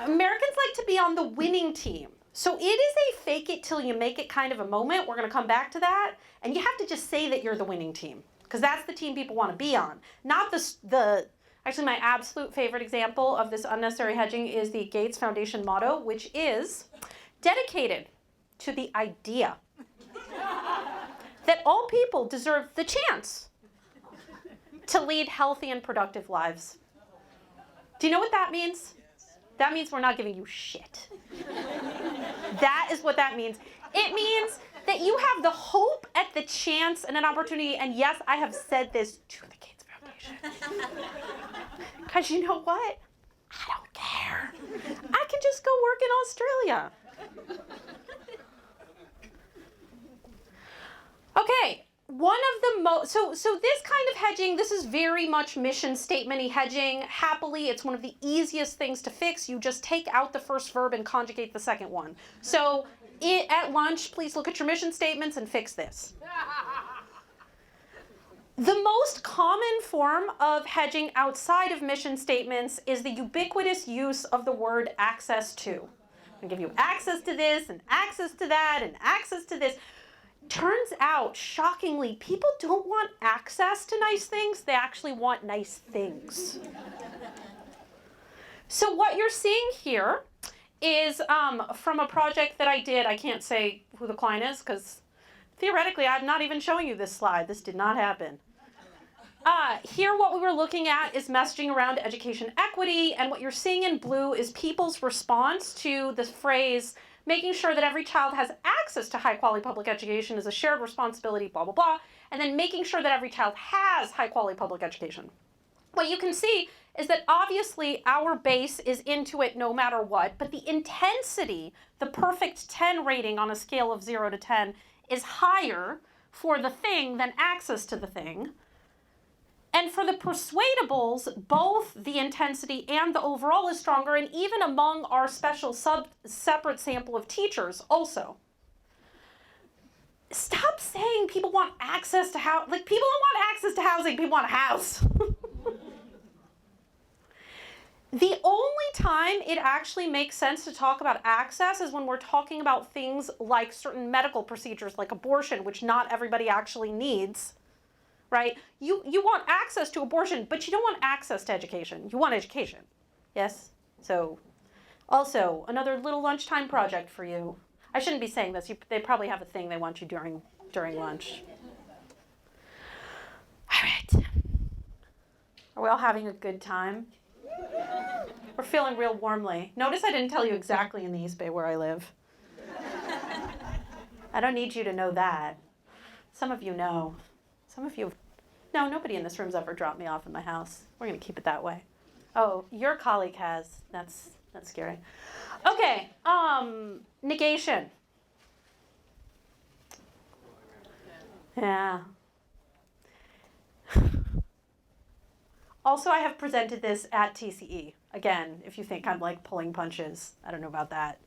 Americans like to be on the winning team. So it is a fake it till you make it kind of a moment. We're going to come back to that. And you have to just say that you're the winning team, because that's the team people want to be on. Not actually my absolute favorite example of this unnecessary hedging is the Gates Foundation motto, which is dedicated to the idea that all people deserve the chance to lead healthy and productive lives. Do you know what that means? That means we're not giving you shit. That is what that means. It means that you have the hope at the chance and an opportunity, and yes, I have said this to the Gates Foundation. Because you know what? I don't care. I can just go work in Australia. Okay. One of the most, so this kind of hedging, this is very much mission statement-y hedging. Happily, it's one of the easiest things to fix. You just take out the first verb and conjugate the second one. So at lunch, please look at your mission statements and fix this. The most common form of hedging outside of mission statements is the ubiquitous use of the word access to. I'm gonna give you access to this and access to that and access to this. Turns out, shockingly, people don't want access to nice things, they actually want nice things. So what you're seeing here is from a project that I did. I can't say who the client is because theoretically I'm not even showing you this slide. This did not happen. Here what we were looking at is messaging around education equity, and what you're seeing in blue is people's response to the phrase, making sure that every child has access to high quality public education is a shared responsibility, blah, blah, blah, and then making sure that every child has high quality public education. What you can see is that obviously our base is into it no matter what, but the intensity, the perfect 10 rating on a scale of 0 to 10, is higher for the thing than access to the thing. And for the persuadables, both the intensity and the overall is stronger, and even among our special separate sample of teachers also. Stop saying people want access to housing. Like, people don't want access to housing, people want a house. The only time it actually makes sense to talk about access is when we're talking about things like certain medical procedures, like abortion, which not everybody actually needs, right? You want access to abortion, but you don't want access to education. You want education, yes? So, also, another little lunchtime project for you. I shouldn't be saying this. They probably have a thing they want you during lunch. All right. Are we all having a good time? We're feeling real warmly. Notice I didn't tell you exactly in the East Bay where I live. I don't need you to know that. Some of you know. Some of you, no, nobody in this room's ever dropped me off in my house. We're going to keep it that way. Oh, your colleague has. That's scary. Okay, negation. Yeah. Also, I have presented this at TCE. Again, if you think I'm like pulling punches, I don't know about that.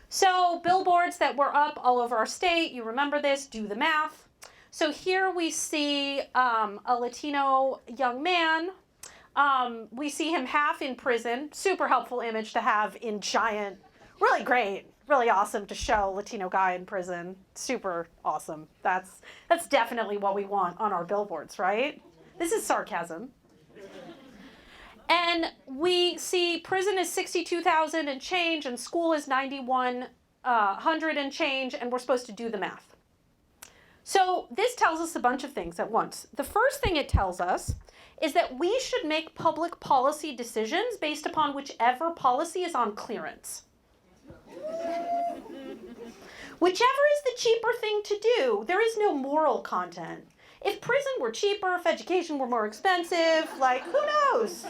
So billboards that were up all over our state, you remember this, do the math. So here we see a Latino young man. We see him half in prison. Super helpful image to have in giant, really great, really awesome to show Latino guy in prison. Super awesome. That's definitely what we want on our billboards, right? This is sarcasm. And we see prison is 62,000 and change, and school is 9,100 and change, and we're supposed to do the math. So this tells us a bunch of things at once. The first thing it tells us is that we should make public policy decisions based upon whichever policy is on clearance. Whichever is the cheaper thing to do, there is no moral content. If prison were cheaper, if education were more expensive, like, who knows?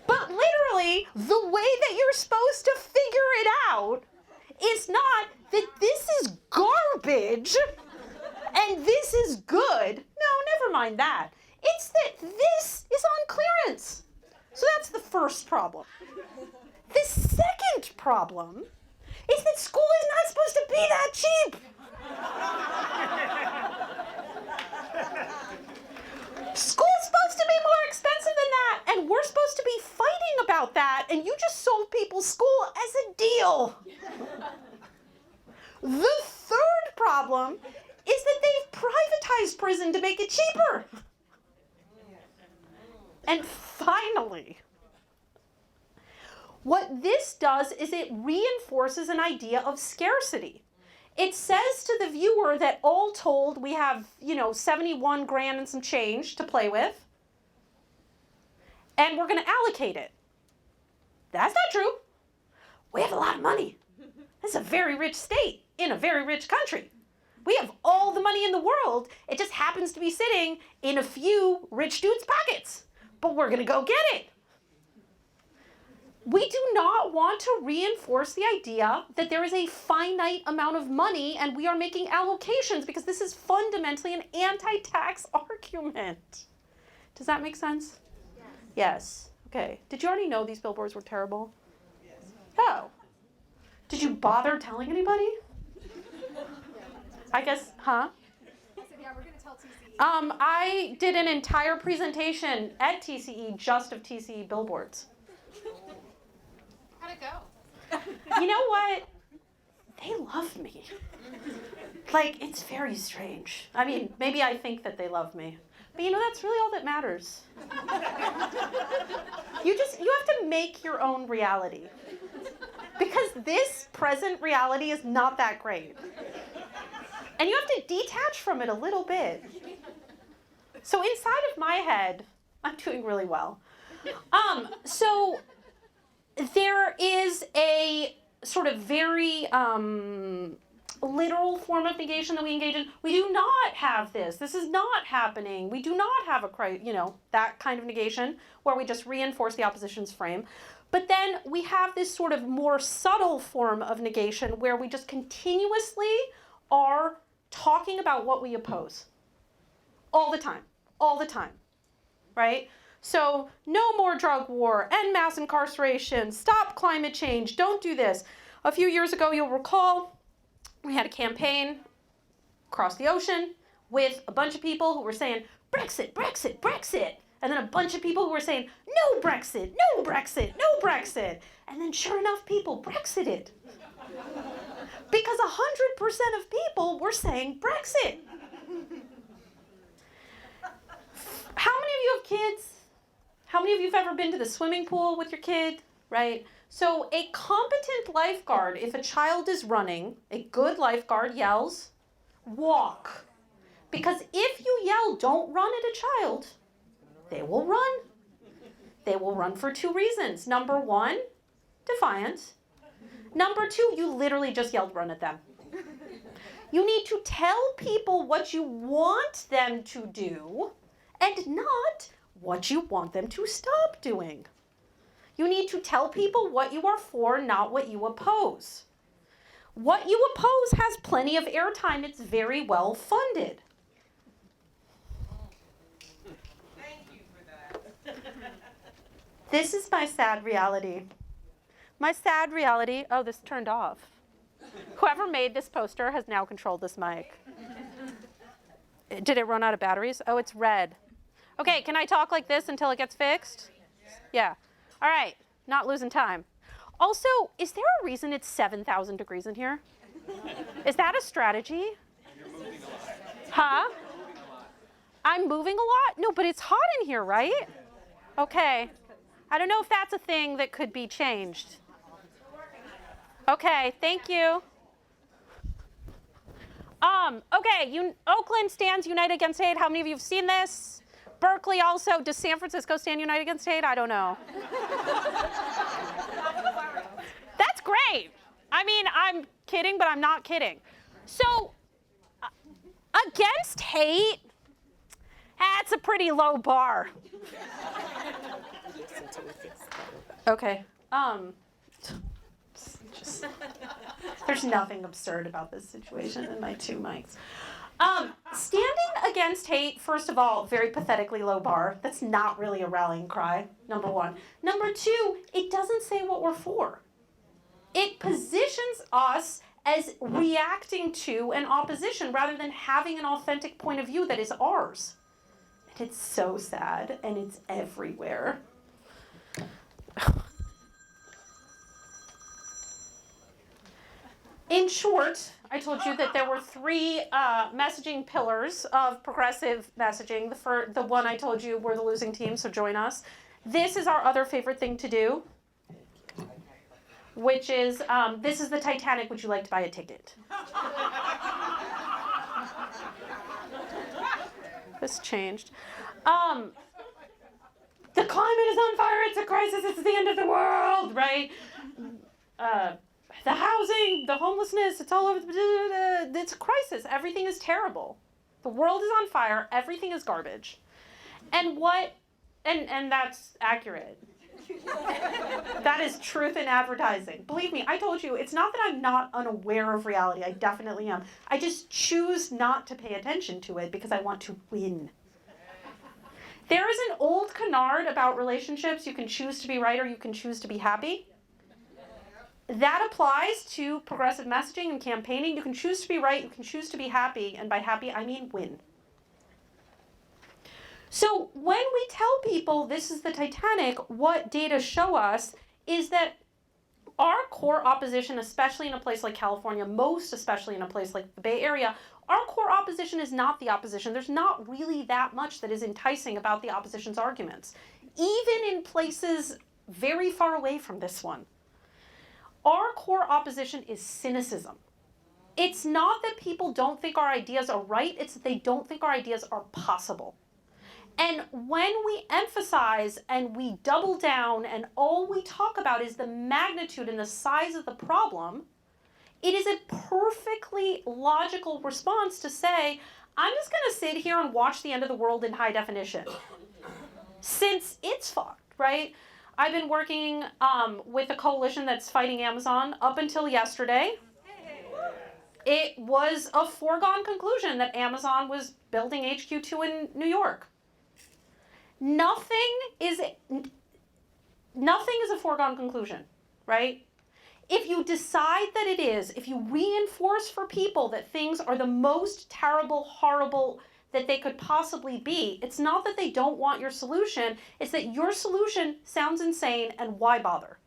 But literally, the way that you're supposed to figure it out is not that this is garbage and this is good. No, never mind that. It's that this is on clearance. So that's the first problem. The second problem is that school is not supposed to be that cheap. School's supposed to be more expensive than that, and we're supposed to be fighting about that, and you just sold people school as a deal. The third problem is that they've privatized prison to make it cheaper. And finally, what this does is it reinforces an idea of scarcity. It says to the viewer that all told we have, 71 grand and some change to play with, and we're going to allocate it. That's not true. We have a lot of money. This is a very rich state in a very rich country. We have all the money in the world. It just happens to be sitting in a few rich dudes' pockets, but we're going to go get it. We do not want to reinforce the idea that there is a finite amount of money and we are making allocations, because this is fundamentally an anti-tax argument. Does that make sense? Yes. Okay. Did you already know these billboards were terrible? Yes. Oh. Did you bother telling anybody? I guess, huh? I said, yeah, we're going to tell TCE. I did an entire presentation at TCE just of TCE billboards. How'd it go? You know what? They love me. Like, it's very strange. I mean, maybe I think that they love me. But that's really all that matters. You have to make your own reality. Because this present reality is not that great. And you have to detach from it a little bit. So inside of my head, I'm doing really well. So there is a sort of very literal form of negation that we engage in. We do not have this. This is not happening. We do not have that kind of negation where we just reinforce the opposition's frame. But then we have this sort of more subtle form of negation where we just continuously are talking about what we oppose. All the time, right? So no more drug war, end mass incarceration, stop climate change, don't do this. A few years ago, you'll recall, we had a campaign across the ocean with a bunch of people who were saying, Brexit, Brexit, Brexit. And then a bunch of people who were saying, no Brexit, no Brexit, no Brexit. And then sure enough, people Brexited. Because 100% of people were saying Brexit. How many of you have kids? How many of you have ever been to the swimming pool with your kid, right? So a competent lifeguard, if a child is running, a good lifeguard yells, walk. Because if you yell, don't run at a child, they will run. They will run for two reasons. Number one, defiance. Number two, you literally just yelled run at them. You need to tell people what you want them to do and not what you want them to stop doing. You need to tell people what you are for, not what you oppose. What you oppose has plenty of airtime. It's very well funded. This is my sad reality. My sad reality, oh, this turned off. Whoever made this poster has now controlled this mic. Did it run out of batteries? Oh, it's red. Okay, can I talk like this until it gets fixed? Yeah. All right, not losing time. Also, is there a reason it's 7,000 degrees in here? Is that a strategy? You're moving a lot. Huh? I'm moving a lot? No, but it's hot in here, right? Okay. I don't know if that's a thing that could be changed. Okay, thank you. Okay, Oakland stands united against hate. How many of you have seen this? Berkeley also. Does San Francisco stand united against hate? I don't know. That's great. I mean, I'm kidding, but I'm not kidding. So, against hate, that's a pretty low bar. Okay. There's nothing absurd about this situation in my two mics. Standing against hate, first of all, very pathetically low bar. That's not really a rallying cry, number one. Number two, it doesn't say what we're for. It positions us as reacting to an opposition rather than having an authentic point of view that is ours. And it's so sad, and it's everywhere. In short, I told you that there were three messaging pillars of progressive messaging. The one I told you we're the losing team, so join us. This is our other favorite thing to do, which is, this is the Titanic, would you like to buy a ticket? This changed. The climate is on fire, it's a crisis, it's the end of the world, right? The housing, the homelessness, it's all over, it's a crisis. Everything is terrible. The world is on fire, everything is garbage. And that's accurate. That is truth in advertising. Believe me, I told you, it's not that I'm not unaware of reality, I definitely am. I just choose not to pay attention to it because I want to win. There is an old canard about relationships. You can choose to be right or you can choose to be happy. That applies to progressive messaging and campaigning. You can choose to be right, you can choose to be happy, and by happy, I mean win. So when we tell people this is the Titanic, what data show us is that our core opposition, especially in a place like California, most especially in a place like the Bay Area, our core opposition is not the opposition. There's not really that much that is enticing about the opposition's arguments, even in places very far away from this one. Our core opposition is cynicism. It's not that people don't think our ideas are right, it's that they don't think our ideas are possible. And when we emphasize and we double down and all we talk about is the magnitude and the size of the problem, it is a perfectly logical response to say, I'm just going to sit here and watch the end of the world in high definition. Since it's fucked, right? I've been working with a coalition that's fighting Amazon up until yesterday. It was a foregone conclusion that Amazon was building HQ2 in New York. Nothing is a foregone conclusion, right? If you decide that it is, if you reinforce for people that things are the most terrible, horrible that they could possibly be, it's not that they don't want your solution, it's that your solution sounds insane and why bother?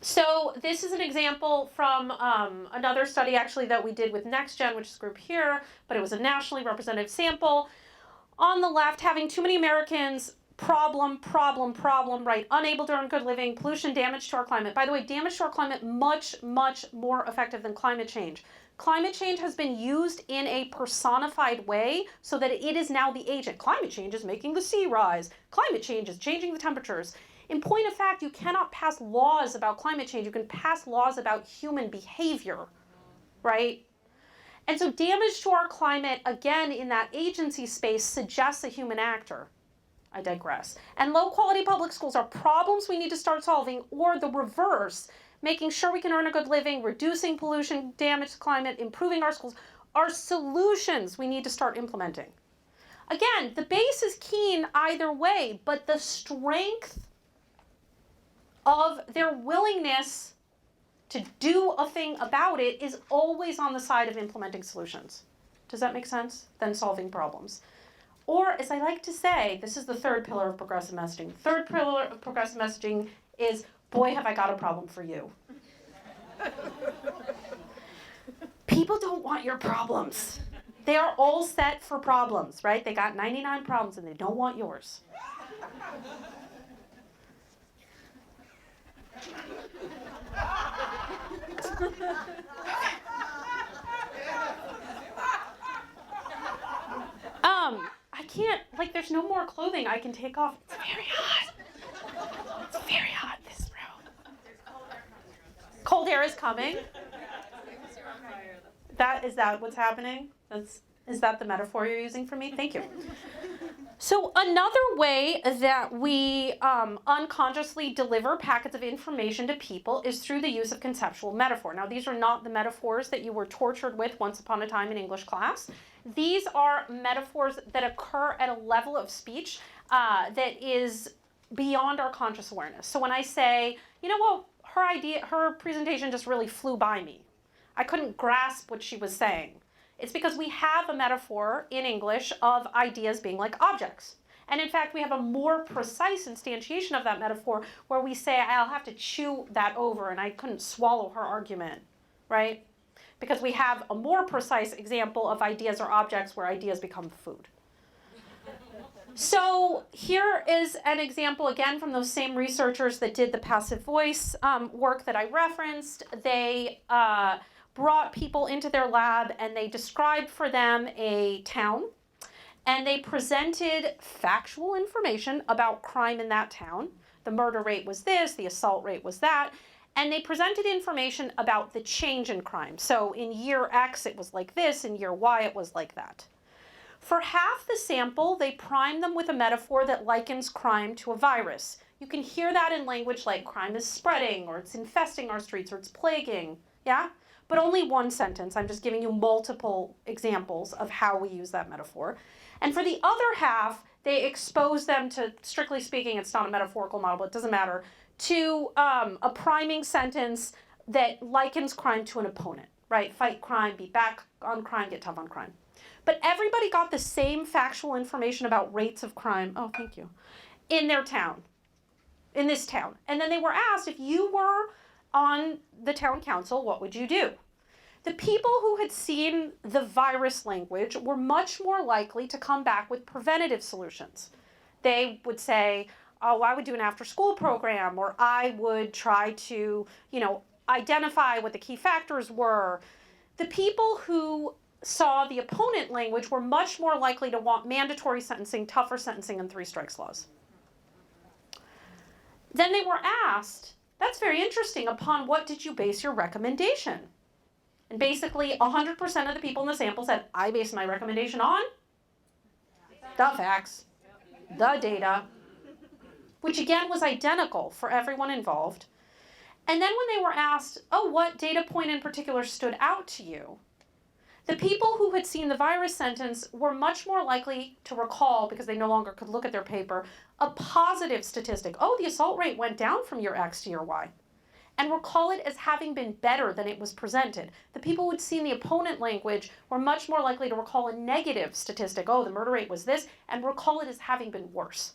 So this is an example from another study actually that we did with NextGen, which is a group here, but it was a nationally representative sample. On the left, having too many Americans, problem, right? Unable to earn good living, pollution, damage to our climate. By the way, damage to our climate, much, much more effective than climate change. Climate change has been used in a personified way so that it is now the agent. Climate change is making the sea rise. Climate change is changing the temperatures. In point of fact, you cannot pass laws about climate change. You can pass laws about human behavior, right? And so damage to our climate, again, in that agency space, suggests a human actor. I digress. And low quality public schools are problems we need to start solving, or the reverse, making sure we can earn a good living, reducing pollution, damage to climate, improving our schools, are solutions we need to start implementing. Again, the base is keen either way, but the strength of their willingness to do a thing about it is always on the side of implementing solutions. Does that make sense? Than solving problems. Or, as I like to say, this is the third pillar of progressive messaging. Third pillar of progressive messaging is, boy, have I got a problem for you. People don't want your problems. They are all set for problems, right? They got 99 problems and they don't want yours. I can't, there's no more clothing I can take off. It's very hot. It's very hot, this room. Cold air is coming. Is that what's happening? Is that the metaphor you're using for me? Thank you. So another way that we unconsciously deliver packets of information to people is through the use of conceptual metaphor. Now, these are not the metaphors that you were tortured with once upon a time in English class. These are metaphors that occur at a level of speech that is beyond our conscious awareness. So when I say, you know what, her presentation just really flew by me. I couldn't grasp what she was saying. It's because we have a metaphor in English of ideas being like objects. And in fact, we have a more precise instantiation of that metaphor where we say, I'll have to chew that over and I couldn't swallow her argument, right? Because we have a more precise example of ideas or objects where ideas become food. So here is an example again from those same researchers that did the passive voice work that I referenced. They brought people into their lab and they described for them a town and they presented factual information about crime in that town. The murder rate was this, the assault rate was that, and they presented information about the change in crime. So in year X it was like this, in year Y it was like that. For half the sample, they primed them with a metaphor that likens crime to a virus. You can hear that in language like crime is spreading, or it's infesting our streets, or it's plaguing, yeah? But only one sentence. I'm just giving you multiple examples of how we use that metaphor. And for the other half, they expose them to, strictly speaking, it's not a metaphorical model, but it doesn't matter, to a priming sentence that likens crime to an opponent, right? Fight crime, beat back on crime, get tough on crime. But everybody got the same factual information about rates of crime, oh, thank you, in their town, in this town. And then they were asked, if you were on the town council, what would you do? The people who had seen the virus language were much more likely to come back with preventative solutions. They would say, oh, I would do an after-school program, or I would try to, identify what the key factors were. The people who saw the opponent language were much more likely to want mandatory sentencing, tougher sentencing, and 3 strikes laws. Then they were asked, that's very interesting, upon what did you base your recommendation? And basically 100% of the people in the sample said, I based my recommendation on the facts, the data, which again was identical for everyone involved. And then when they were asked, oh, what data point in particular stood out to you? The people who had seen the virus sentence were much more likely to recall, because they no longer could look at their paper, a positive statistic. Oh, the assault rate went down from year X to year Y. And recall it as having been better than it was presented. The people who had seen the opponent language were much more likely to recall a negative statistic. Oh, the murder rate was this, and recall it as having been worse.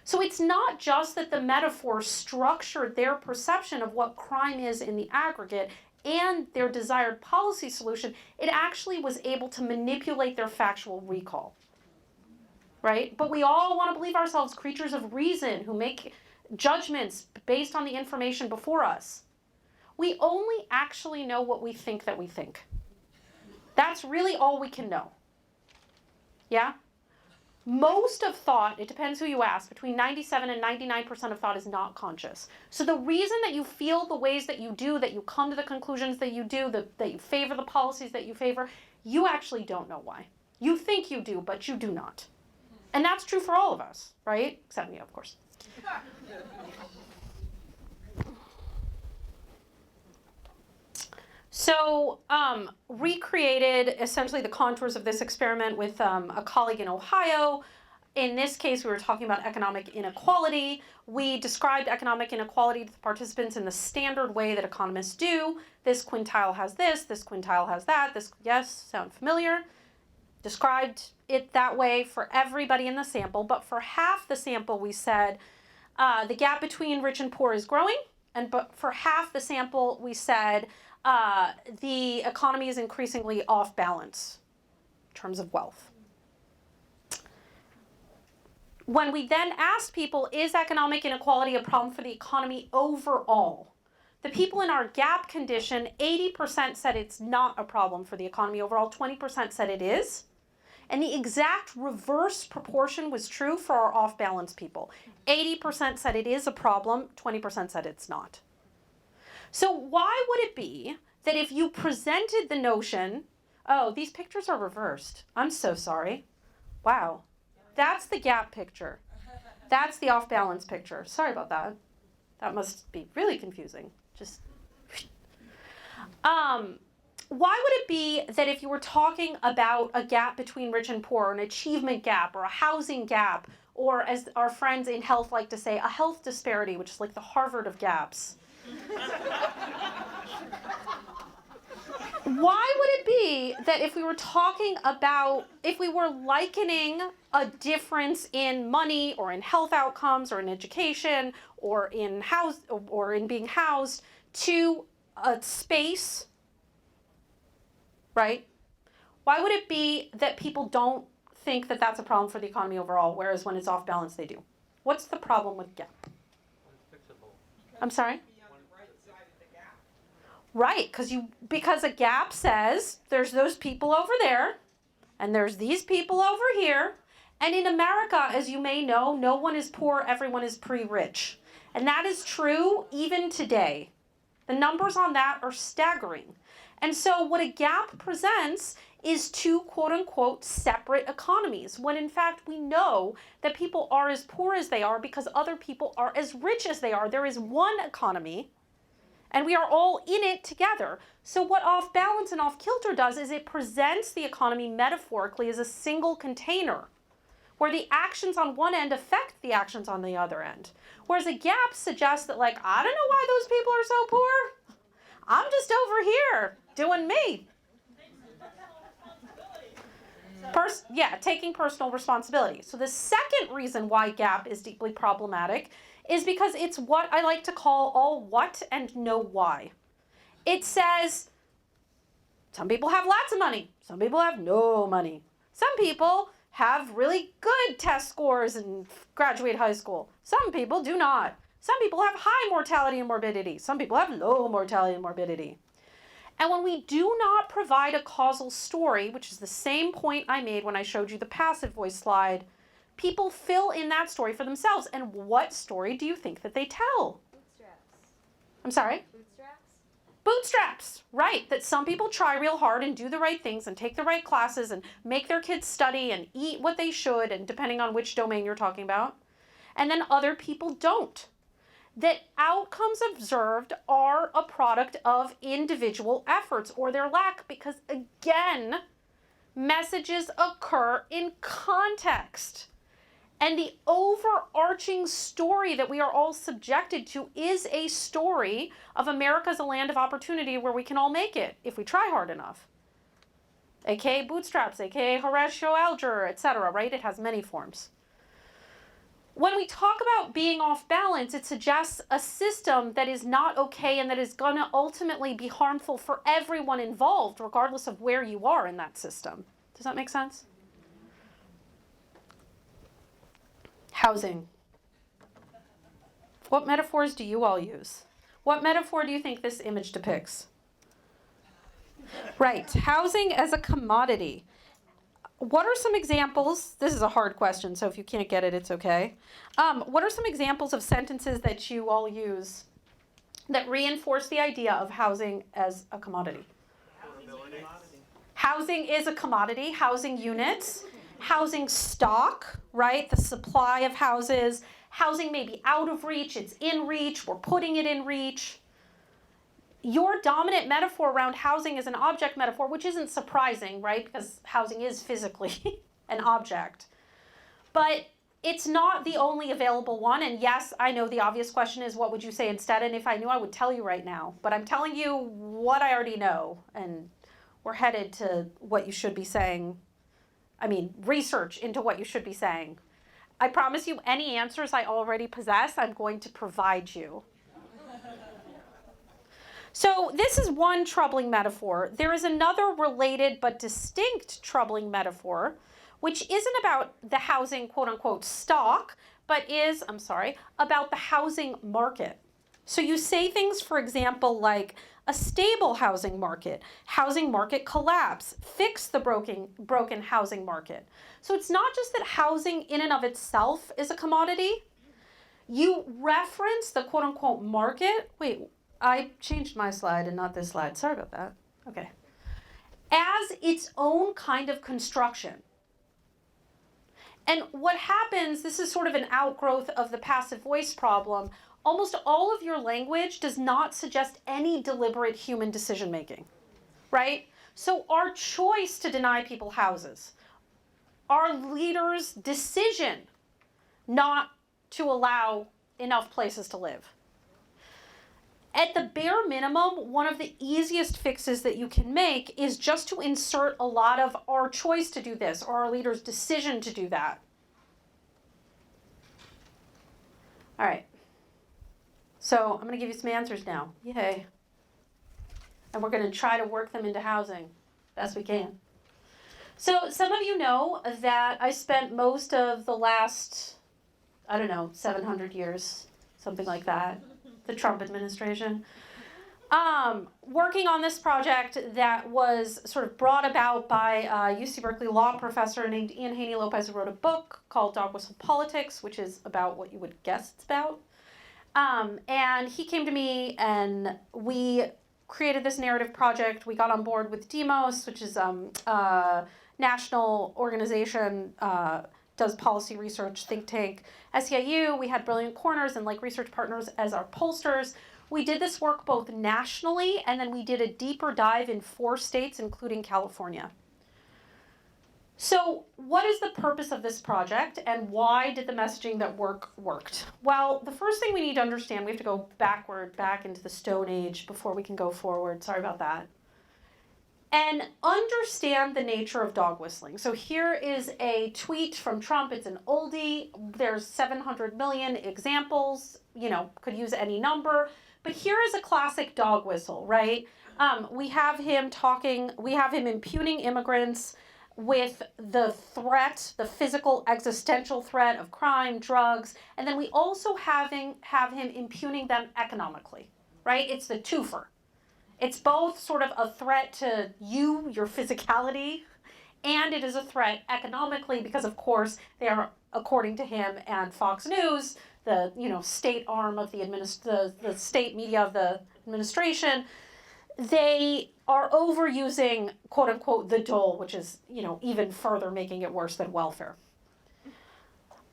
So it's not just that the metaphor structured their perception of what crime is in the aggregate and their desired policy solution, it actually was able to manipulate their factual recall, right? But we all want to believe ourselves creatures of reason who make judgments based on the information before us. We only actually know what we think that we think. That's really all we can know. Yeah? Most of thought, it depends who you ask, between 97 and 99% of thought is not conscious. So the reason that you feel the ways that you do, that you come to the conclusions that you do, that you favor the policies that you favor, you actually don't know why. You think you do, but you do not. And that's true for all of us, right? Except me, of course. So, recreated essentially the contours of this experiment with a colleague in Ohio. In this case, we were talking about economic inequality. We described economic inequality to the participants in the standard way that economists do. This quintile has this quintile has that, this, yes, sound familiar? Described it that way for everybody in the sample, but for half the sample we said the gap between rich and poor is growing, but for half the sample we said the economy is increasingly off balance in terms of wealth. When we then asked people, is economic inequality a problem for the economy overall? The people in our gap condition, 80% said it's not a problem for the economy overall, 20% said it is. And the exact reverse proportion was true for our off-balance people. 80% said it is a problem, 20% said it's not. So why would it be that if you presented the notion, oh, these pictures are reversed. I'm so sorry. Wow. That's the gap picture. That's the off-balance picture. Sorry about that. That must be really confusing. Just why would it be that if you were talking about a gap between rich and poor, an achievement gap or a housing gap, or as our friends in health like to say, a health disparity, which is like the Harvard of gaps. Why would it be that if we were talking about, if we were likening a difference in money or in health outcomes or in education or in being housed to a space, right? Why would it be that people don't think that that's a problem for the economy overall, whereas when it's off balance they do? What's the problem with gap? I'm sorry? Right, because a gap says there's those people over there, and there's these people over here, and in America, as you may know, no one is poor, everyone is pre-rich. And that is true even today. The numbers on that are staggering. And so what a gap presents is two quote-unquote separate economies, when in fact we know that people are as poor as they are because other people are as rich as they are. There is one economy, and we are all in it together. So what off balance and off kilter does is it presents the economy metaphorically as a single container, where the actions on one end affect the actions on the other end. Whereas a gap suggests that, like, I don't know why those people are so poor. I'm just over here doing me. Taking personal responsibility. So the second reason why gap is deeply problematic is because it's what I like to call all what and no why. It says some people have lots of money, some people have no money. Some people have really good test scores and graduate high school. Some people do not. Some people have high mortality and morbidity. Some people have low mortality and morbidity. And when we do not provide a causal story, which is the same point I made when I showed you the passive voice slide, people fill in that story for themselves. And what story do you think that they tell? Bootstraps. I'm sorry? Bootstraps? Bootstraps, right. That some people try real hard and do the right things and take the right classes and make their kids study and eat what they should, and depending on which domain you're talking about. And then other people don't. That outcomes observed are a product of individual efforts or their lack, because again, messages occur in context. And the overarching story that we are all subjected to is a story of America's a land of opportunity where we can all make it if we try hard enough. AKA bootstraps, AKA Horatio Alger, etc., right? It has many forms. When we talk about being off balance, it suggests a system that is not okay and that is going to ultimately be harmful for everyone involved, regardless of where you are in that system. Does that make sense? Housing. What metaphors do you all use? What metaphor do you think this image depicts? Right, housing as a commodity. What are some examples? This is a hard question, so if you can't get it, it's okay. What are some examples of sentences that you all use that reinforce the idea of housing as a commodity? Housing is a commodity, housing units, housing stock, right? The supply of houses. Housing may be out of reach, it's in reach, we're putting it in reach. Your dominant metaphor around housing is an object metaphor, which isn't surprising, right? Because housing is physically an object. But it's not the only available one. And yes, I know the obvious question is, what would you say instead? And if I knew, I would tell you right now. But I'm telling you what I already know. And we're headed to what you should be saying. I mean, research into what you should be saying. I promise you, any answers I already possess, I'm going to provide you. So this is one troubling metaphor. There is another related but distinct troubling metaphor, which isn't about the housing, quote unquote, stock, but is, about the housing market. So you say things, for example, like a stable housing market collapse, fix the broken housing market. So it's not just that housing in and of itself is a commodity. You reference the quote unquote market. Wait, I changed my slide and not this slide. Sorry about that. Okay. As its own kind of construction. And what happens, this is sort of an outgrowth of the passive voice problem. Almost all of your language does not suggest any deliberate human decision making, right? So our choice to deny people houses, our leaders' decision not to allow enough places to live. At the bare minimum, one of the easiest fixes that you can make is just to insert a lot of our choice to do this or our leader's decision to do that. All right. So I'm going to give you some answers now. Yay. And we're going to try to work them into housing best we can. So some of you know that I spent most of the last, 700 years, something like that, the Trump administration, working on this project that was sort of brought about by a UC Berkeley law professor named Ian Haney Lopez, who wrote a book called Dog Whistle Politics, which is about what you would guess it's about. And he came to me and we created this narrative project. We got on board with Demos, which is a national organization, does policy research, think tank. SEIU, we had Brilliant Corners and Like Research Partners as our pollsters. We did this work both nationally, and then we did a deeper dive in 4 states, including California. So what is the purpose of this project, and why did the messaging that worked? Well, the first thing we need to understand, we have to go back into the Stone Age before we can go forward. Sorry about that. And understand the nature of dog whistling. So here is a tweet from Trump. It's an oldie. There's 700 million examples. Could use any number. But here is a classic dog whistle, right? We have him impugning immigrants with the threat, the physical existential threat of crime, drugs, and then we also have him impugning them economically, right? It's the twofer. It's both sort of a threat to you, your physicality, and it is a threat economically because, of course, they are, according to him and Fox News, the state arm of the state media of the administration, they are overusing, quote unquote, the dole, which is, even further making it worse than welfare.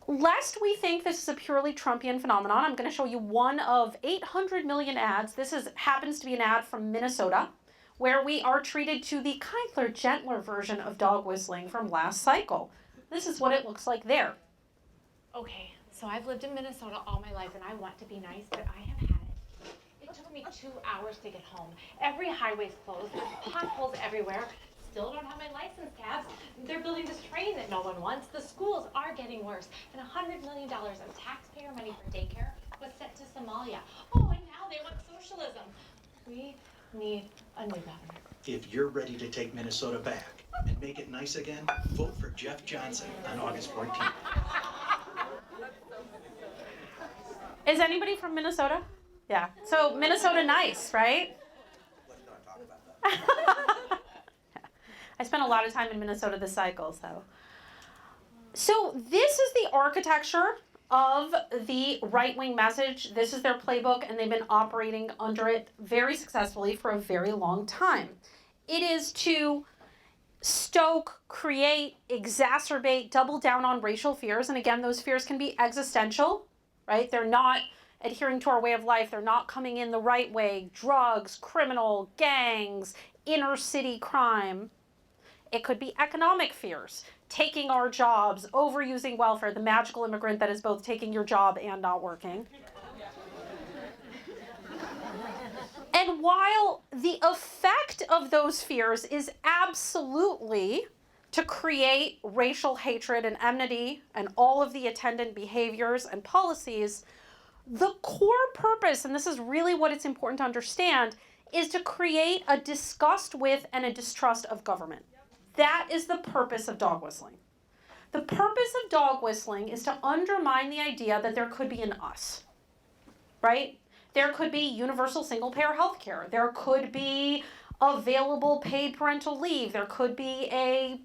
Lest we think this is a purely Trumpian phenomenon, I'm going to show you one of 800 million ads. This happens to be an ad from Minnesota, where we are treated to the kinder, gentler version of dog whistling from last cycle. This is what it looks like there. Okay, so I've lived in Minnesota all my life, and I want to be nice, but I have had it. It took me 2 hours to get home. Every highway's closed, there's potholes everywhere. Still don't have my license tabs. They're building this train that no one wants. The schools are getting worse. And $100 million of taxpayer money for daycare was sent to Somalia. Oh, and now they want socialism. We need a new governor. If you're ready to take Minnesota back and make it nice again, vote for Jeff Johnson on August 14th. Is anybody from Minnesota? Yeah. So Minnesota nice, right? Let's not talk about that. I spent a lot of time in Minnesota this cycle, So this is the architecture of the right-wing message. This is their playbook, and they've been operating under it very successfully for a very long time. It is to stoke, create, exacerbate, double down on racial fears. And again, those fears can be existential, right? They're not adhering to our way of life. They're not coming in the right way. Drugs, criminal, gangs, inner city crime. It could be economic fears, taking our jobs, overusing welfare, the magical immigrant that is both taking your job and not working. And while the effect of those fears is absolutely to create racial hatred and enmity and all of the attendant behaviors and policies, the core purpose, and this is really what it's important to understand, is to create a disgust with and a distrust of government. That is the purpose of dog whistling. The purpose of dog whistling is to undermine the idea that there could be an us, right? There could be universal single-payer health care. There could be available paid parental leave. There could be a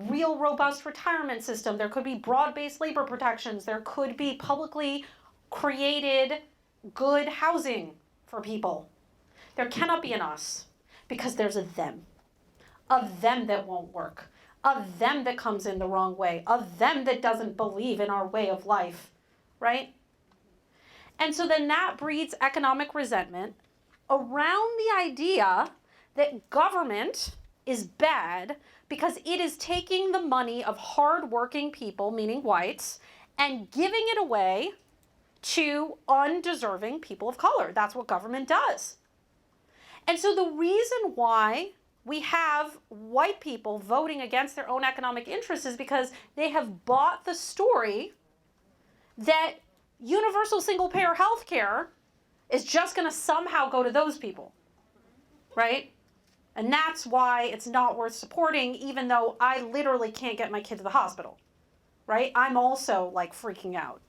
real robust retirement system. There could be broad-based labor protections. There could be publicly created good housing for people. There cannot be an us because there's a them. Of them that won't work, of them that comes in the wrong way, of them that doesn't believe in our way of life, right? And so then that breeds economic resentment around the idea that government is bad because it is taking the money of hardworking people, meaning whites, and giving it away to undeserving people of color. That's what government does. And so the reason why we have white people voting against their own economic interests is because they have bought the story that universal single-payer health care is just going to somehow go to those people, right? And that's why it's not worth supporting, even though I literally can't get my kid to the hospital, right? I'm also like freaking out.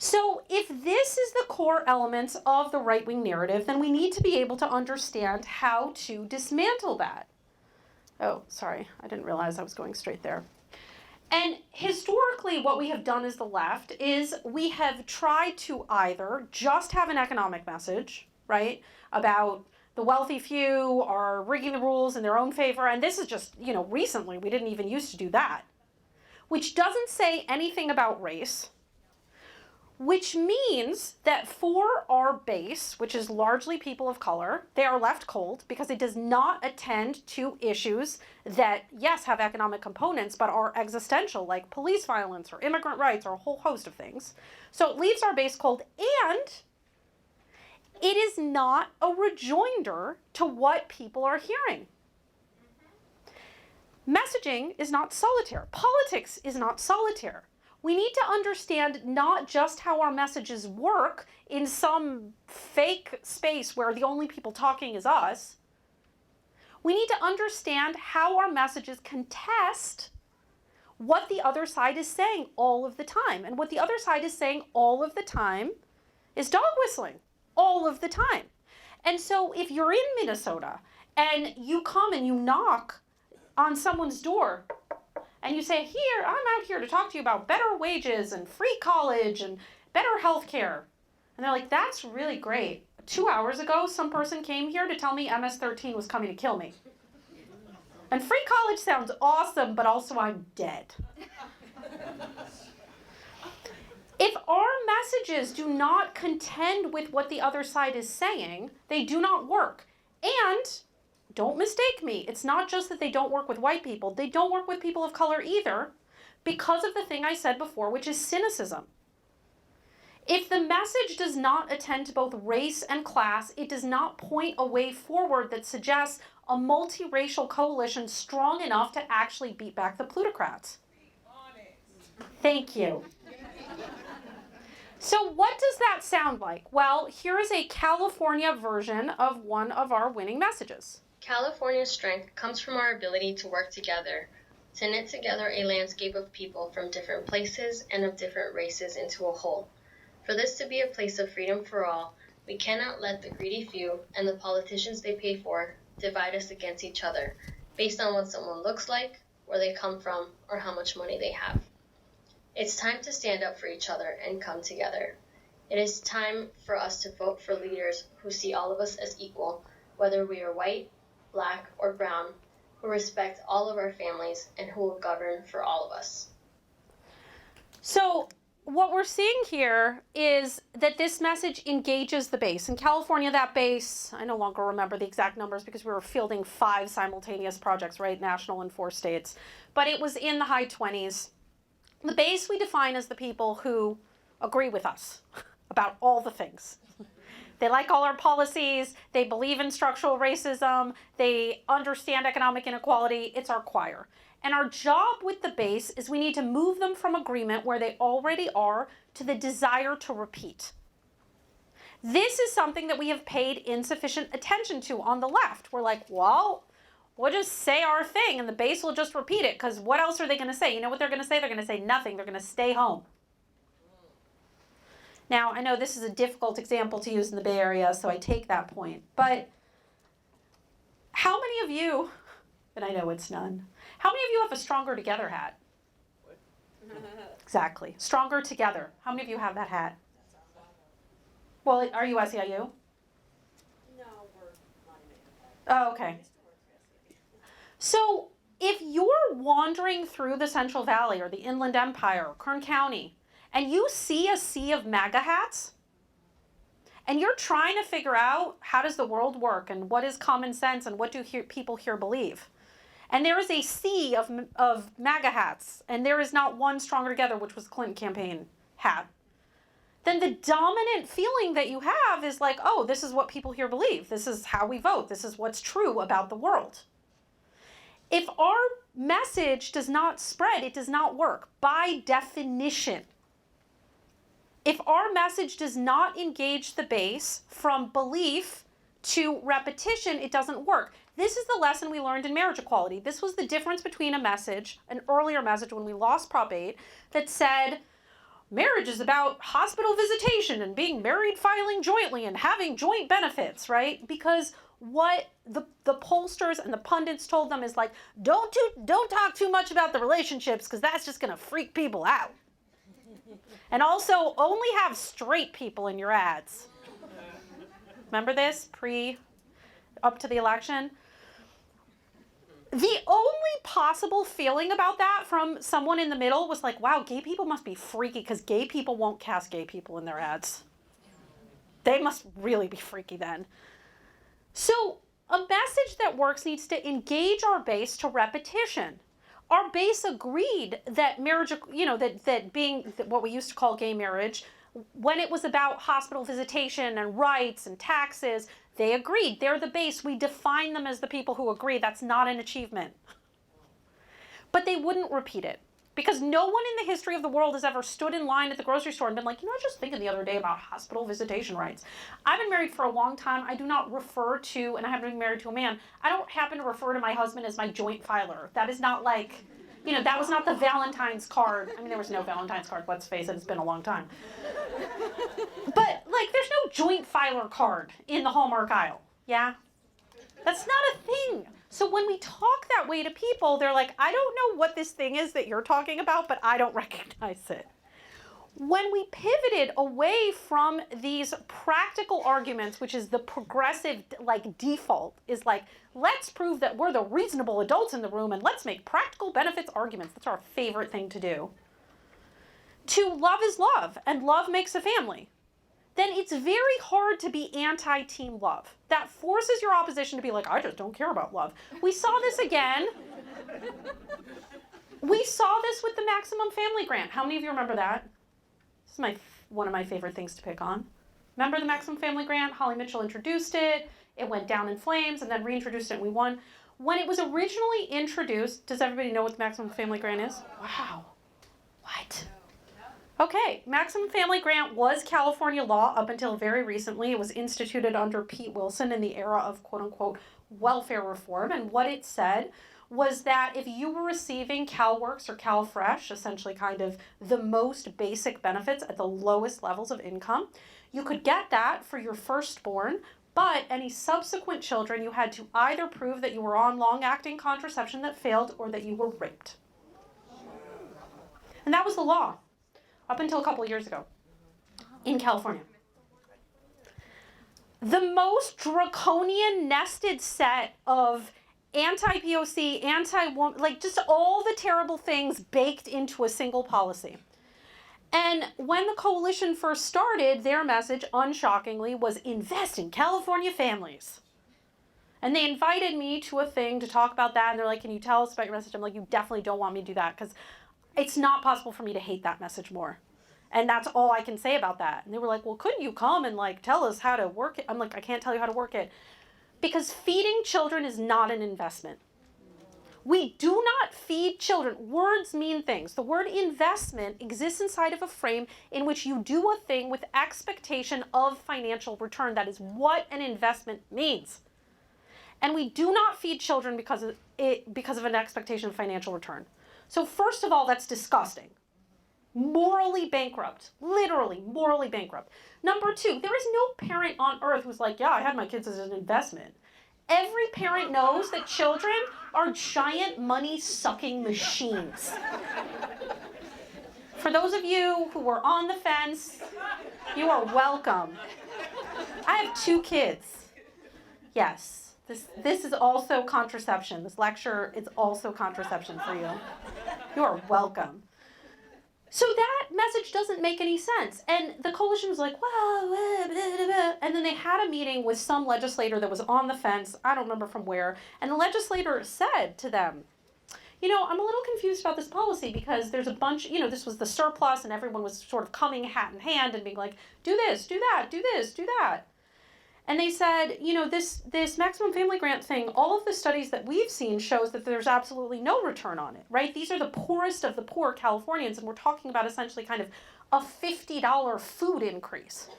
So if this is the core elements of the right-wing narrative, then we need to be able to understand how to dismantle that. Oh, sorry, I didn't realize I was going straight there. And historically, what we have done as the left is we have tried to either just have an economic message, right, about the wealthy few are rigging the rules in their own favor, and this is just, recently, we didn't even used to do that, which doesn't say anything about race, which means that for our base, which is largely people of color, they are left cold because it does not attend to issues that, yes, have economic components, but are existential, like police violence or immigrant rights or a whole host of things. So it leaves our base cold, and it is not a rejoinder to what people are hearing. Messaging is not solitaire. Politics is not solitaire. We need to understand not just how our messages work in some fake space where the only people talking is us. We need to understand how our messages contest what the other side is saying all of the time. And what the other side is saying all of the time is dog whistling, all of the time. And so if you're in Minnesota and you come and you knock on someone's door and you say, here, I'm out here to talk to you about better wages and free college and better health care. And they're like, that's really great. 2 hours ago, some person came here to tell me MS-13 was coming to kill me. And free college sounds awesome, but also I'm dead. If our messages do not contend with what the other side is saying, they do not work. And don't mistake me, it's not just that they don't work with white people, they don't work with people of color either, because of the thing I said before, which is cynicism. If the message does not attend to both race and class, it does not point a way forward that suggests a multiracial coalition strong enough to actually beat back the plutocrats. Thank you. So what does that sound like? Well, here is a California version of one of our winning messages. California's strength comes from our ability to work together, to knit together a landscape of people from different places and of different races into a whole. For this to be a place of freedom for all, we cannot let the greedy few and the politicians they pay for divide us against each other, based on what someone looks like, where they come from, or how much money they have. It's time to stand up for each other and come together. It is time for us to vote for leaders who see all of us as equal, whether we are white, black, or brown, who respect all of our families and who will govern for all of us. So what we're seeing here is that this message engages the base. In California, that base, I no longer remember the exact numbers because we were fielding 5 simultaneous projects, right? National in 4 states. But it was in the high 20s. The base we define as the people who agree with us about all the things. They like all our policies, they believe in structural racism, they understand economic inequality. It's our choir. And our job with the base is we need to move them from agreement where they already are to the desire to repeat. This is something that we have paid insufficient attention to on the left. We're like, well, we'll just say our thing and the base will just repeat it, because what else are they going to say? You know what they're going to say? They're going to say nothing. They're going to stay home. Now, I know this is a difficult example to use in the Bay Area, so I take that point. But how many of you, and I know it's none, how many of you have a Stronger Together hat? Exactly. Stronger Together. How many of you have that hat? Well, are you SEIU? No, we're not in it. Oh, okay. So if you're wandering through the Central Valley or the Inland Empire or Kern County, and you see a sea of MAGA hats, and you're trying to figure out how does the world work and what is common sense and what do people here believe, and there is a sea of MAGA hats, and there is not one Stronger Together, which was the Clinton campaign hat, then the dominant feeling that you have is like, oh, this is what people here believe. This is how we vote. This is what's true about the world. If our message does not spread, it does not work by definition. If our message does not engage the base from belief to repetition, it doesn't work. This is the lesson we learned in marriage equality. This was the difference between a message, an earlier message when we lost Prop 8, that said marriage is about hospital visitation and being married, filing jointly, and having joint benefits, right? Because what the pollsters and the pundits told them is like, don't talk too much about the relationships because that's just going to freak people out. And also, only have straight people in your ads. Remember this? Up to the election? The only possible feeling about that from someone in the middle was like, wow, gay people must be freaky because gay people won't cast gay people in their ads. They must really be freaky then. So a message that works needs to engage our base to repetition. Our base agreed that marriage, that being what we used to call gay marriage, when it was about hospital visitation and rights and taxes, they agreed. They're the base. We define them as the people who agree. That's not an achievement. But they wouldn't repeat it because no one in the history of the world has ever stood in line at the grocery store and been like, I was just thinking the other day about hospital visitation rights. I've been married for a long time. I do not refer to, and I haven't been married to a man, I don't happen to refer to my husband as my joint filer. That is not like, that was not the Valentine's card. I mean, there was no Valentine's card, let's face it, it's been a long time. But, like, there's no joint filer card in the Hallmark aisle, yeah? That's not a thing. So when we talk that way to people, they're like, I don't know what this thing is that you're talking about, but I don't recognize it. When we pivoted away from these practical arguments, which is the progressive, like, default, is like, let's prove that we're the reasonable adults in the room and let's make practical benefits arguments. That's our favorite thing to do. To love is love, and love makes a family. Then it's very hard to be anti-team love. That forces your opposition to be like, I just don't care about love. We saw this again. We saw this with the maximum family grant. How many of you remember that? This is one of my favorite things to pick on. Remember the maximum family grant? Holly Mitchell introduced it. It went down in flames and then reintroduced it and we won. When it was originally introduced, does everybody know what the maximum family grant is? Wow. What? Okay, maximum family grant was California law up until very recently. It was instituted under Pete Wilson in the era of quote-unquote welfare reform. And what it said was that if you were receiving CalWORKs or CalFresh, essentially kind of the most basic benefits at the lowest levels of income, you could get that for your firstborn, but any subsequent children, you had to either prove that you were on long-acting contraception that failed or that you were raped. And that was the law. Up until a couple of years ago in California. The most draconian nested set of anti-POC, anti-woman, like just all the terrible things baked into a single policy. And when the coalition first started, their message, unshockingly, was invest in California families. And they invited me to a thing to talk about that, and they're like, can you tell us about your message? I'm like, you definitely don't want me to do that, because it's not possible for me to hate that message more. And that's all I can say about that. And they were like, well, couldn't you come and like tell us how to work it? I'm like, I can't tell you how to work it. Because feeding children is not an investment. We do not feed children. Words mean things. The word investment exists inside of a frame in which you do a thing with expectation of financial return. That is what an investment means. And we do not feed children because of an expectation of financial return. So first of all, that's disgusting. Morally bankrupt. Literally, morally bankrupt. Number two, there is no parent on earth who's like, yeah, I had my kids as an investment. Every parent knows that children are giant money-sucking machines. For those of you who were on the fence, you are welcome. I have 2 kids. Yes, this is also contraception. This lecture is also contraception for you. You are welcome. So that message doesn't make any sense. And the coalition was like, well, blah, blah, blah. And then they had a meeting with some legislator that was on the fence. I don't remember from where. And the legislator said to them, you know, I'm a little confused about this policy because there's a bunch, you know, this was the surplus and everyone was sort of coming hat in hand and being like, do this, do that, do this, do that. And they said, you know, this maximum family grant thing, all of the studies that we've seen shows that there's absolutely no return on it, right? These are the poorest of the poor Californians, and we're talking about essentially kind of a $50 food increase.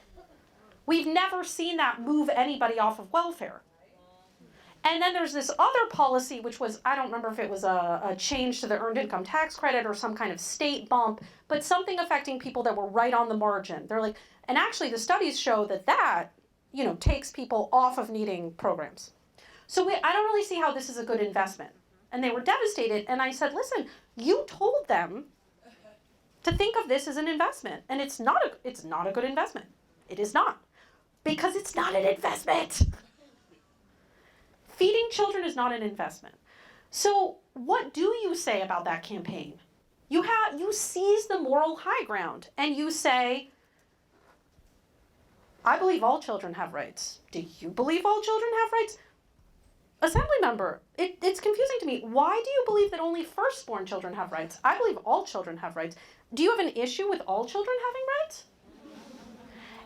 We've never seen that move anybody off of welfare. And then there's this other policy, which was, I don't remember if it was a change to the earned income tax credit or some kind of state bump, but something affecting people that were right on the margin. They're like, and actually the studies show that you know, takes people off of needing programs. So I don't really see how this is a good investment. And they were devastated. And I said, listen, you told them to think of this as an investment. And it's not a good investment. It is not. Because it's not an investment. Feeding children is not an investment. So what do you say about that campaign? You seize the moral high ground and you say, I believe all children have rights. Do you believe all children have rights? Assembly member, it's confusing to me. Why do you believe that only firstborn children have rights? I believe all children have rights. Do you have an issue with all children having rights?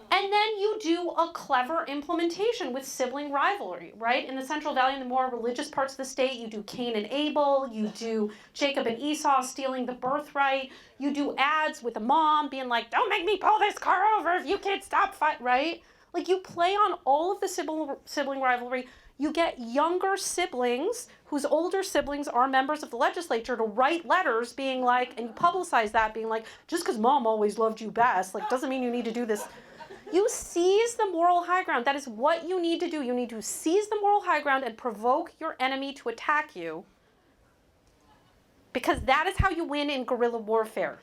And then you do a clever implementation with sibling rivalry, right? In the Central Valley and the more religious parts of the state, you do Cain and Abel, you do Jacob and Esau stealing the birthright, you do ads with a mom being like, don't make me pull this car over if you kids stop fighting, right? Like you play on all of the sibling rivalry. You get younger siblings whose older siblings are members of the legislature to write letters being like, and you publicize that being like, just because mom always loved you best, like doesn't mean you need to do this. You seize the moral high ground. That is what you need to do. You need to seize the moral high ground and provoke your enemy to attack you, because that is how you win in guerrilla warfare.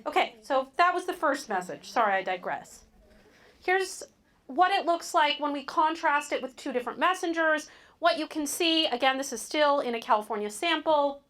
Okay, so that was the first message. Sorry, I digress. Here's what it looks like when we contrast it with two different messengers. What you can see, again, this is still in a California sample,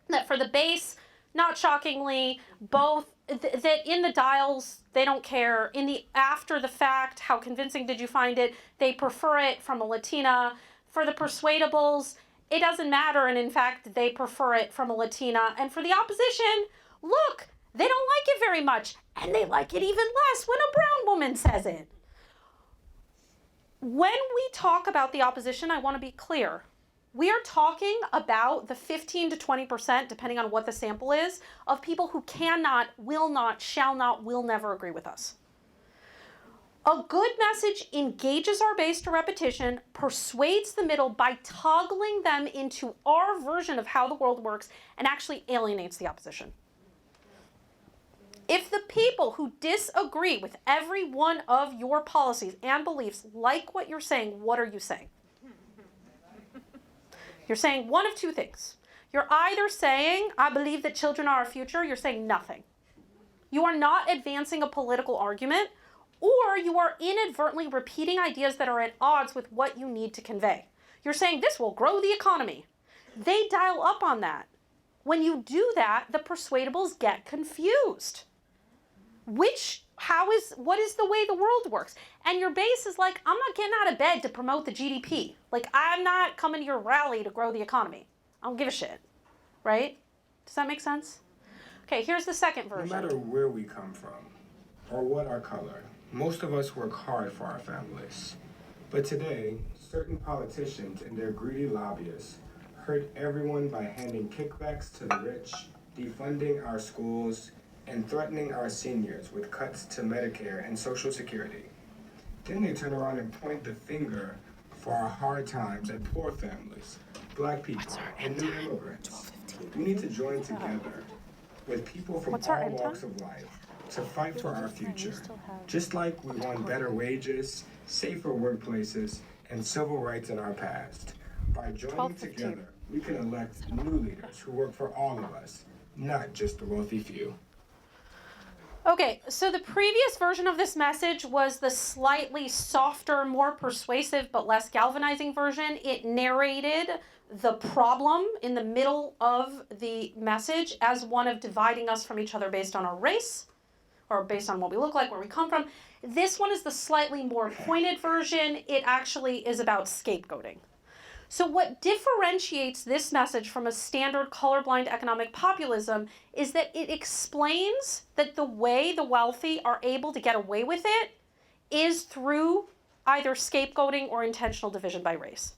that for the base, not shockingly, both, that in the dials, they don't care. In the after the fact, how convincing did you find it? They prefer it from a Latina. For the persuadables, it doesn't matter, and in fact, they prefer it from a Latina. And for the opposition, look, they don't like it very much, and they like it even less when a brown woman says it. When we talk about the opposition, I want to be clear. We are talking about the 15 to 20%, depending on what the sample is, of people who cannot, will not, shall not, will never agree with us. A good message engages our base to repetition, persuades the middle by toggling them into our version of how the world works, and actually alienates the opposition. If the people who disagree with every one of your policies and beliefs like what you're saying, what are you saying? You're saying one of two things. You're either saying, I believe that children are our future. You're saying nothing. You are not advancing a political argument, or you are inadvertently repeating ideas that are at odds with what you need to convey. You're saying this will grow the economy. They dial up on that. When you do that, the persuadables get confused. What is the way the world works? And your base is like, I'm not getting out of bed to promote the GDP. Like, I'm not coming to your rally to grow the economy. I don't give a shit, right? Does that make sense? Okay, here's the second version. No matter where we come from, or what our color, most of us work hard for our families. But today, certain politicians and their greedy lobbyists hurt everyone by handing kickbacks to the rich, defunding our schools, and threatening our seniors with cuts to Medicare and Social Security. Then they turn around and point the finger for our hard times at poor families, Black people, and new immigrants. We need to join together with people from all walks of life to fight for our future, just like we won better wages, safer workplaces, and civil rights in our past. By joining together, we can elect new leaders who work for all of us, not just the wealthy few. Okay, so the previous version of this message was the slightly softer, more persuasive, but less galvanizing version. It narrated the problem in the middle of the message as one of dividing us from each other based on our race, or based on what we look like, where we come from. This one is the slightly more pointed version. It actually is about scapegoating. So what differentiates this message from a standard colorblind economic populism is that it explains that the way the wealthy are able to get away with it is through either scapegoating or intentional division by race.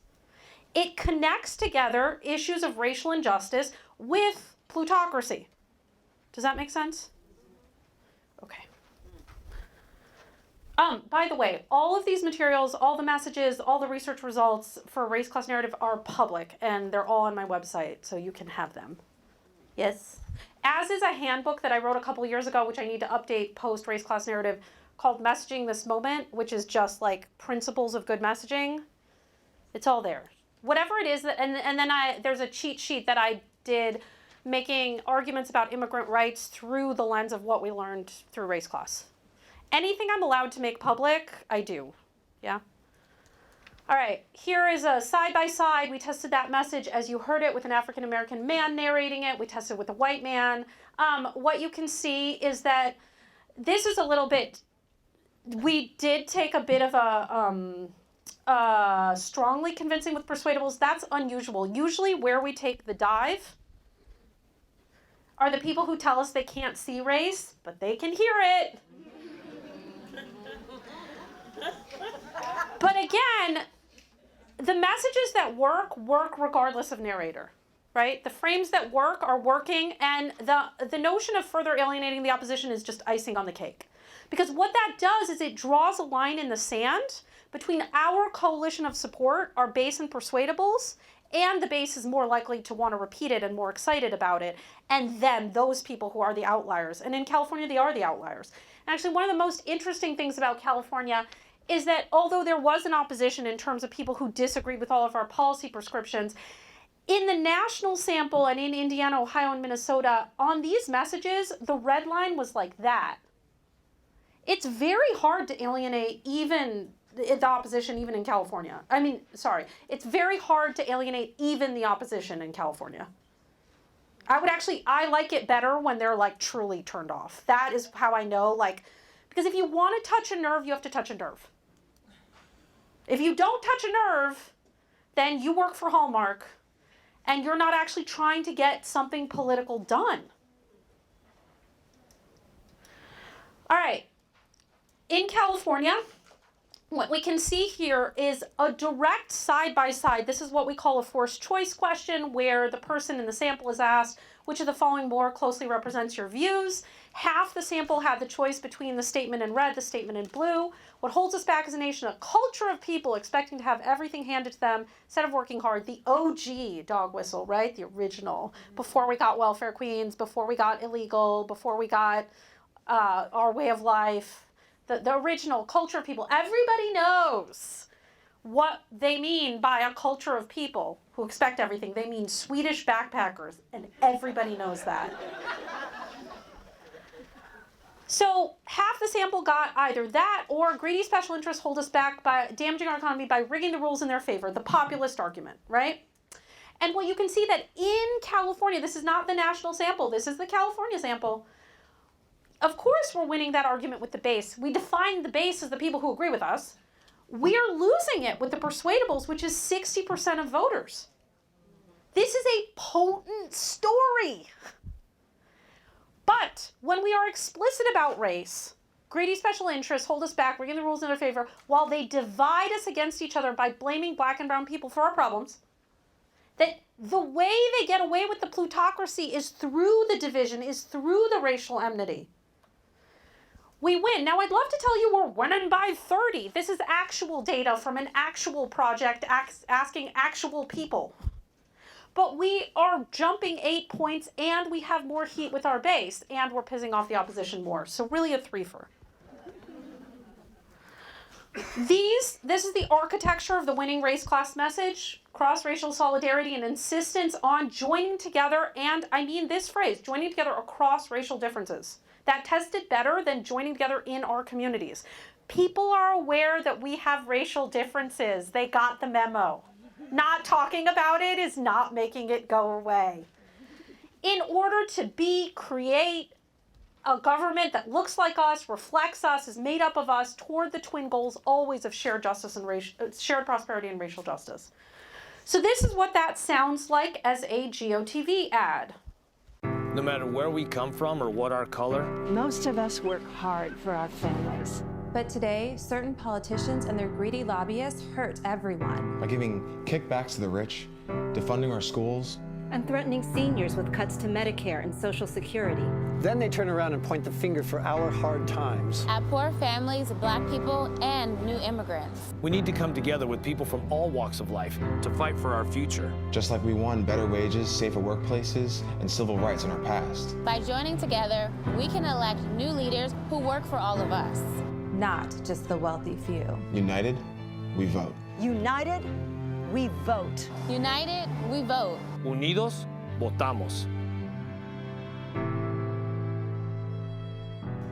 It connects together issues of racial injustice with plutocracy. Does that make sense? Okay. By the way, all of these materials, all the messages, all the research results for race class narrative are public, and they're all on my website, so you can have them. Yes. As is a handbook that I wrote a couple years ago, which I need to update post race class narrative, called Messaging This Moment, which is just like principles of good messaging. It's all there. Whatever it is, and then there's a cheat sheet that I did making arguments about immigrant rights through the lens of what we learned through race class. Anything I'm allowed to make public, I do. Yeah? All right, here is a side-by-side. We tested that message as you heard it with an African-American man narrating it. We tested it with a white man. What you can see is that this is a little bit, we did take a bit of a strongly convincing with persuadables. That's unusual. Usually where we take the dive are the people who tell us they can't see race, but they can hear it. But again, the messages that work regardless of narrator, right? The frames that work are working, and the notion of further alienating the opposition is just icing on the cake. Because what that does is it draws a line in the sand between our coalition of support, our base and persuadables, and the base is more likely to want to repeat it and more excited about it, and then those people who are the outliers. And in California, they are the outliers. And actually, one of the most interesting things about California is that although there was an opposition in terms of people who disagreed with all of our policy prescriptions, in the national sample and in Indiana, Ohio, and Minnesota, on these messages, the red line was like that. It's very hard to alienate even the opposition, even in California. It's very hard to alienate even the opposition in California. I like it better when they're like truly turned off. That is how I know, because if you want to touch a nerve, you have to touch a nerve. If you don't touch a nerve, then you work for Hallmark and you're not actually trying to get something political done. All right. In California, what we can see here is a direct side-by-side. This is what we call a forced choice question, where the person in the sample is asked, which of the following more closely represents your views? Half the sample had the choice between the statement in red, the statement in blue. What holds us back as a nation? A culture of people expecting to have everything handed to them instead of working hard. The OG dog whistle, right? The original. Before we got welfare queens, before we got illegal, before we got our way of life. The original culture of people. Everybody knows what they mean by a culture of people who expect everything. They mean Swedish backpackers, and everybody knows that. So half the sample got either that or greedy special interests hold us back by damaging our economy by rigging the rules in their favor, the populist argument, right? And well, you can see that in California, this is not the national sample, this is the California sample. Of course we're winning that argument with the base. We define the base as the people who agree with us. We are losing it with the persuadables, which is 60% of voters. This is a potent story. But when we are explicit about race, greedy special interests hold us back, rigging the rules in their favor, while they divide us against each other by blaming black and brown people for our problems, that the way they get away with the plutocracy is through the division, is through the racial enmity. We win. Now, I'd love to tell you we're winning by 30. This is actual data from an actual project asking actual people. But we are jumping 8 points, and we have more heat with our base, and we're pissing off the opposition more. So really a threefer. This is the architecture of the winning race class message, cross-racial solidarity and insistence on joining together, and I mean this phrase, joining together across racial differences. That tested better than joining together in our communities. People are aware that we have racial differences. They got the memo. Not talking about it is not making it go away. In order to create a government that looks like us, reflects us, is made up of us toward the twin goals always of shared justice and shared prosperity and racial justice. So this is what that sounds like as a GOTV ad. No matter where we come from or what our color, most of us work hard for our families. But today, certain politicians and their greedy lobbyists hurt everyone. By giving kickbacks to the rich, defunding our schools, and threatening seniors with cuts to Medicare and Social Security. Then they turn around and point the finger for our hard times. At poor families, black people, and new immigrants. We need to come together with people from all walks of life to fight for our future. Just like we won better wages, safer workplaces, and civil rights in our past. By joining together, we can elect new leaders who work for all of us. Not just the wealthy few. United, we vote. United, we vote. United, we vote. Unidos, votamos.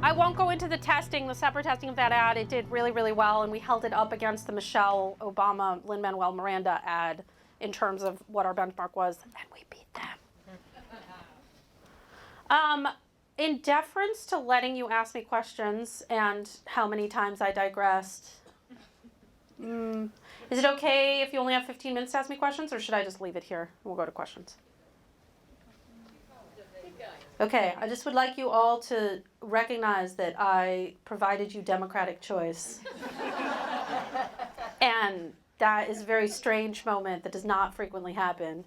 I won't go into the separate testing of that ad. It did really, really well, and we held it up against the Michelle Obama, Lin-Manuel Miranda ad in terms of what our benchmark was, and we beat them. In deference to letting you ask me questions and how many times I digressed, is it okay if you only have 15 minutes to ask me questions, or should I just leave it here and we'll go to questions? Okay, I just would like you all to recognize that I provided you democratic choice. And that is a very strange moment that does not frequently happen.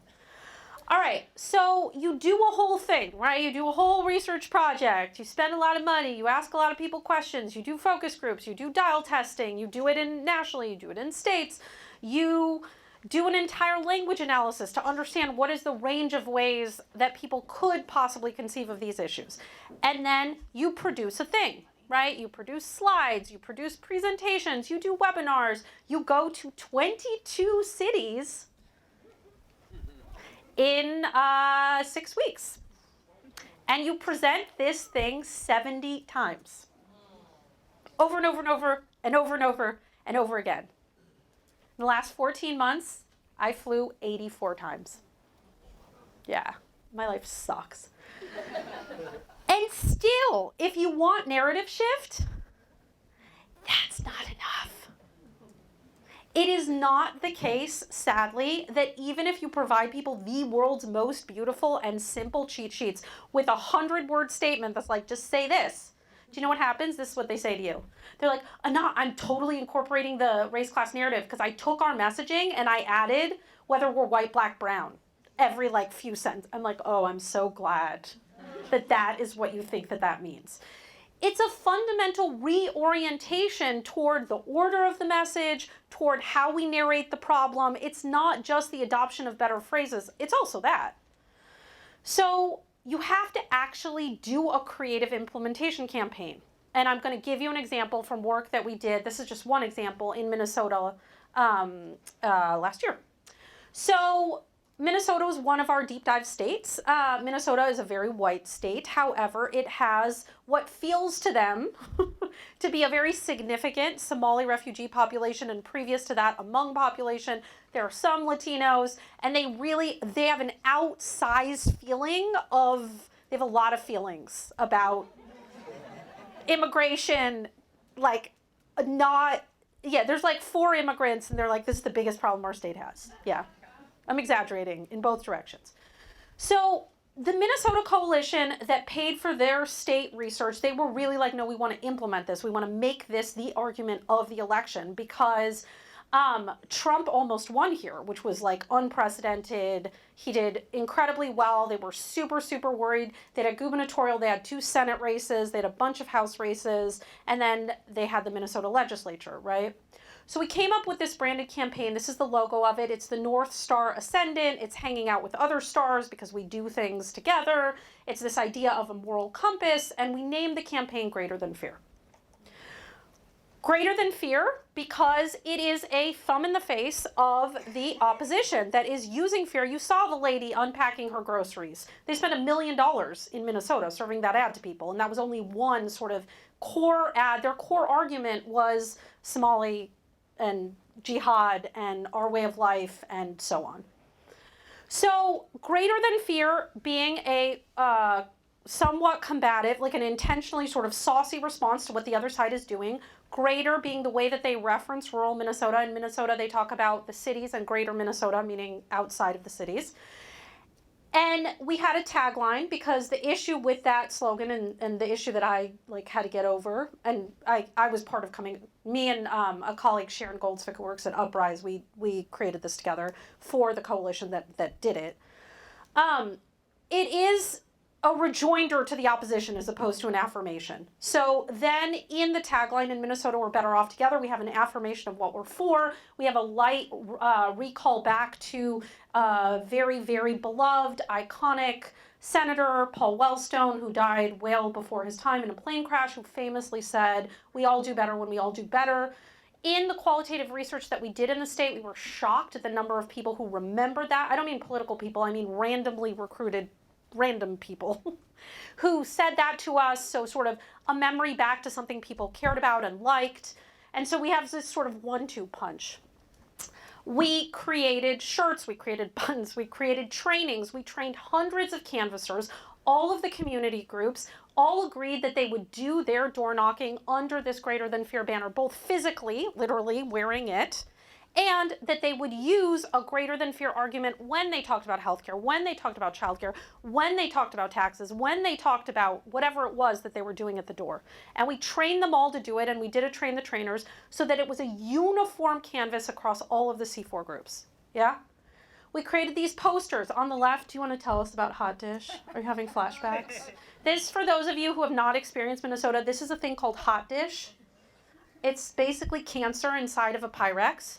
All right, so you do a whole thing, right? You do a whole research project, you spend a lot of money, you ask a lot of people questions, you do focus groups, you do dial testing, you do it nationally, you do it in states, you do an entire language analysis to understand what is the range of ways that people could possibly conceive of these issues. And then you produce a thing, right? You produce slides, you produce presentations, you do webinars, you go to 22 cities in 6 weeks. And you present this thing 70 times. Over and over and over and over and over and over again. In the last 14 months, I flew 84 times. Yeah, my life sucks. And still, if you want narrative shift, that's not enough. It is not the case, sadly, that even if you provide people the world's most beautiful and simple cheat sheets with a 100-word statement that's like, just say this. Do you know what happens? This is what they say to you. They're like, Anat, I'm totally incorporating the race class narrative because I took our messaging and I added whether we're white, black, brown every like few sentences. I'm like, oh, I'm so glad that that is what you think that that means. It's a fundamental reorientation toward the order of the message, toward how we narrate the problem. It's not just the adoption of better phrases. It's also that. So you have to actually do a creative implementation campaign. And I'm going to give you an example from work that we did. This is just one example in Minnesota last year. So Minnesota was one of our deep dive states. Minnesota is a very white state. However, it has what feels to them to be a very significant Somali refugee population, and previous to that, a Hmong population. There are some Latinos, and they have an outsized feeling of, they have a lot of feelings about immigration, like there's like 4 immigrants, and they're like, this is the biggest problem our state has. Yeah. I'm exaggerating in both directions. So the Minnesota coalition that paid for their state research, they were really like, no, we want to implement this. We want to make this the argument of the election because Trump almost won here, which was like unprecedented. He did incredibly well. They were super, super worried. They had a gubernatorial, they had 2 Senate races, they had a bunch of House races, and then they had the Minnesota legislature, right? So we came up with this branded campaign. This is the logo of it. It's the North Star Ascendant. It's hanging out with other stars because we do things together. It's this idea of a moral compass, and we named the campaign Greater Than Fear. Greater than fear because it is a thumb in the face of the opposition that is using fear. You saw the lady unpacking her groceries. They spent $1 million in Minnesota serving that ad to people, and that was only one sort of core ad. Their core argument was Somali and jihad and our way of life and so on. So greater than fear being a somewhat combative, like an intentionally sort of saucy response to what the other side is doing. Greater being the way that they reference rural Minnesota. In Minnesota, they talk about the cities and greater Minnesota, meaning outside of the cities. And we had a tagline because the issue with that slogan and the issue that I had to get over, and I was part of me and a colleague, Sharon Goldsvick, who works at Uprise, we created this together for the coalition that did it. It is a rejoinder to the opposition as opposed to an affirmation. So then in the tagline in Minnesota, we're better off together, we have an affirmation of what we're for. We have a light recall back to very, very beloved, iconic Senator Paul Wellstone, who died well before his time in a plane crash, who famously said, we all do better when we all do better. In the qualitative research that we did in the state, we were shocked at the number of people who remembered that. I don't mean political people, I mean randomly recruited random people who said that to us. So sort of a memory back to something people cared about and liked. And so we have this sort of 1-2 punch. We created shirts, we created buttons, we created trainings, we trained hundreds of canvassers. All of the community groups all agreed that they would do their door knocking under this Greater Than Fear banner, both physically, literally wearing it, and that they would use a greater than fear argument when they talked about healthcare, when they talked about childcare, when they talked about taxes, when they talked about whatever it was that they were doing at the door. And we trained them all to do it, and we did a train the trainers so that it was a uniform canvas across all of the C4 groups. Yeah? we created these posters. On the left, do you want to tell us about Hot Dish? Are you having flashbacks? This, for those of you who have not experienced Minnesota, this is a thing called Hot Dish. It's basically cancer inside of a Pyrex.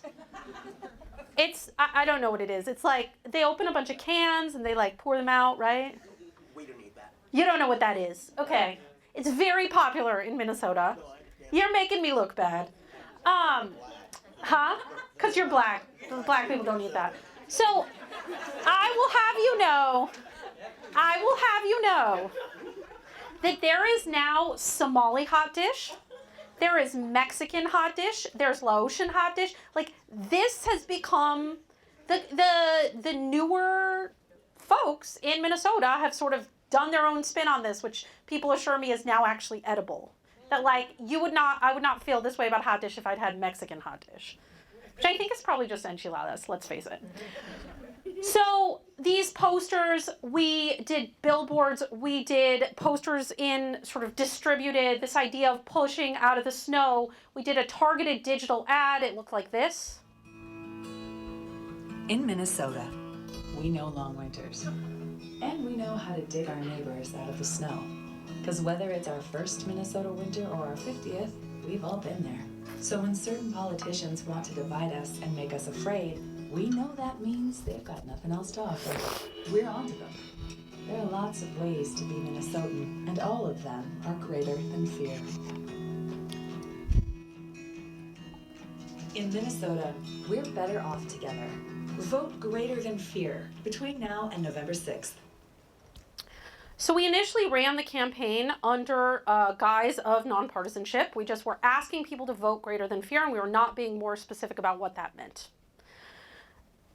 I don't know what it is. It's like they open a bunch of cans and they like pour them out, right? We don't need that. You don't know what that is. Okay. It's very popular in Minnesota. You're making me look bad. Huh? Because you're black. Black people don't eat that. So I will have you know that there is now Somali hot dish. There is Mexican hot dish. There's Laotian hot dish. Like, this has become the newer folks in Minnesota have sort of done their own spin on this, which people assure me is now actually edible. That like I would not feel this way about hot dish if I'd had Mexican hot dish, which I think is probably just enchiladas. Let's face it. So these posters, we did billboards, we did posters in sort of distributed, this idea of pushing out of the snow. We did a targeted digital ad. It looked like this. In Minnesota, we know long winters. And we know how to dig our neighbors out of the snow. Because whether it's our first Minnesota winter or our 50th, we've all been there. So when certain politicians want to divide us and make us afraid, we know that means they've got nothing else to offer. We're onto them. There are lots of ways to be Minnesotan, and all of them are greater than fear. In Minnesota, we're better off together. Vote greater than fear between now and November 6th. So we initially ran the campaign under guise of nonpartisanship. We just were asking people to vote greater than fear, and we were not being more specific about what that meant.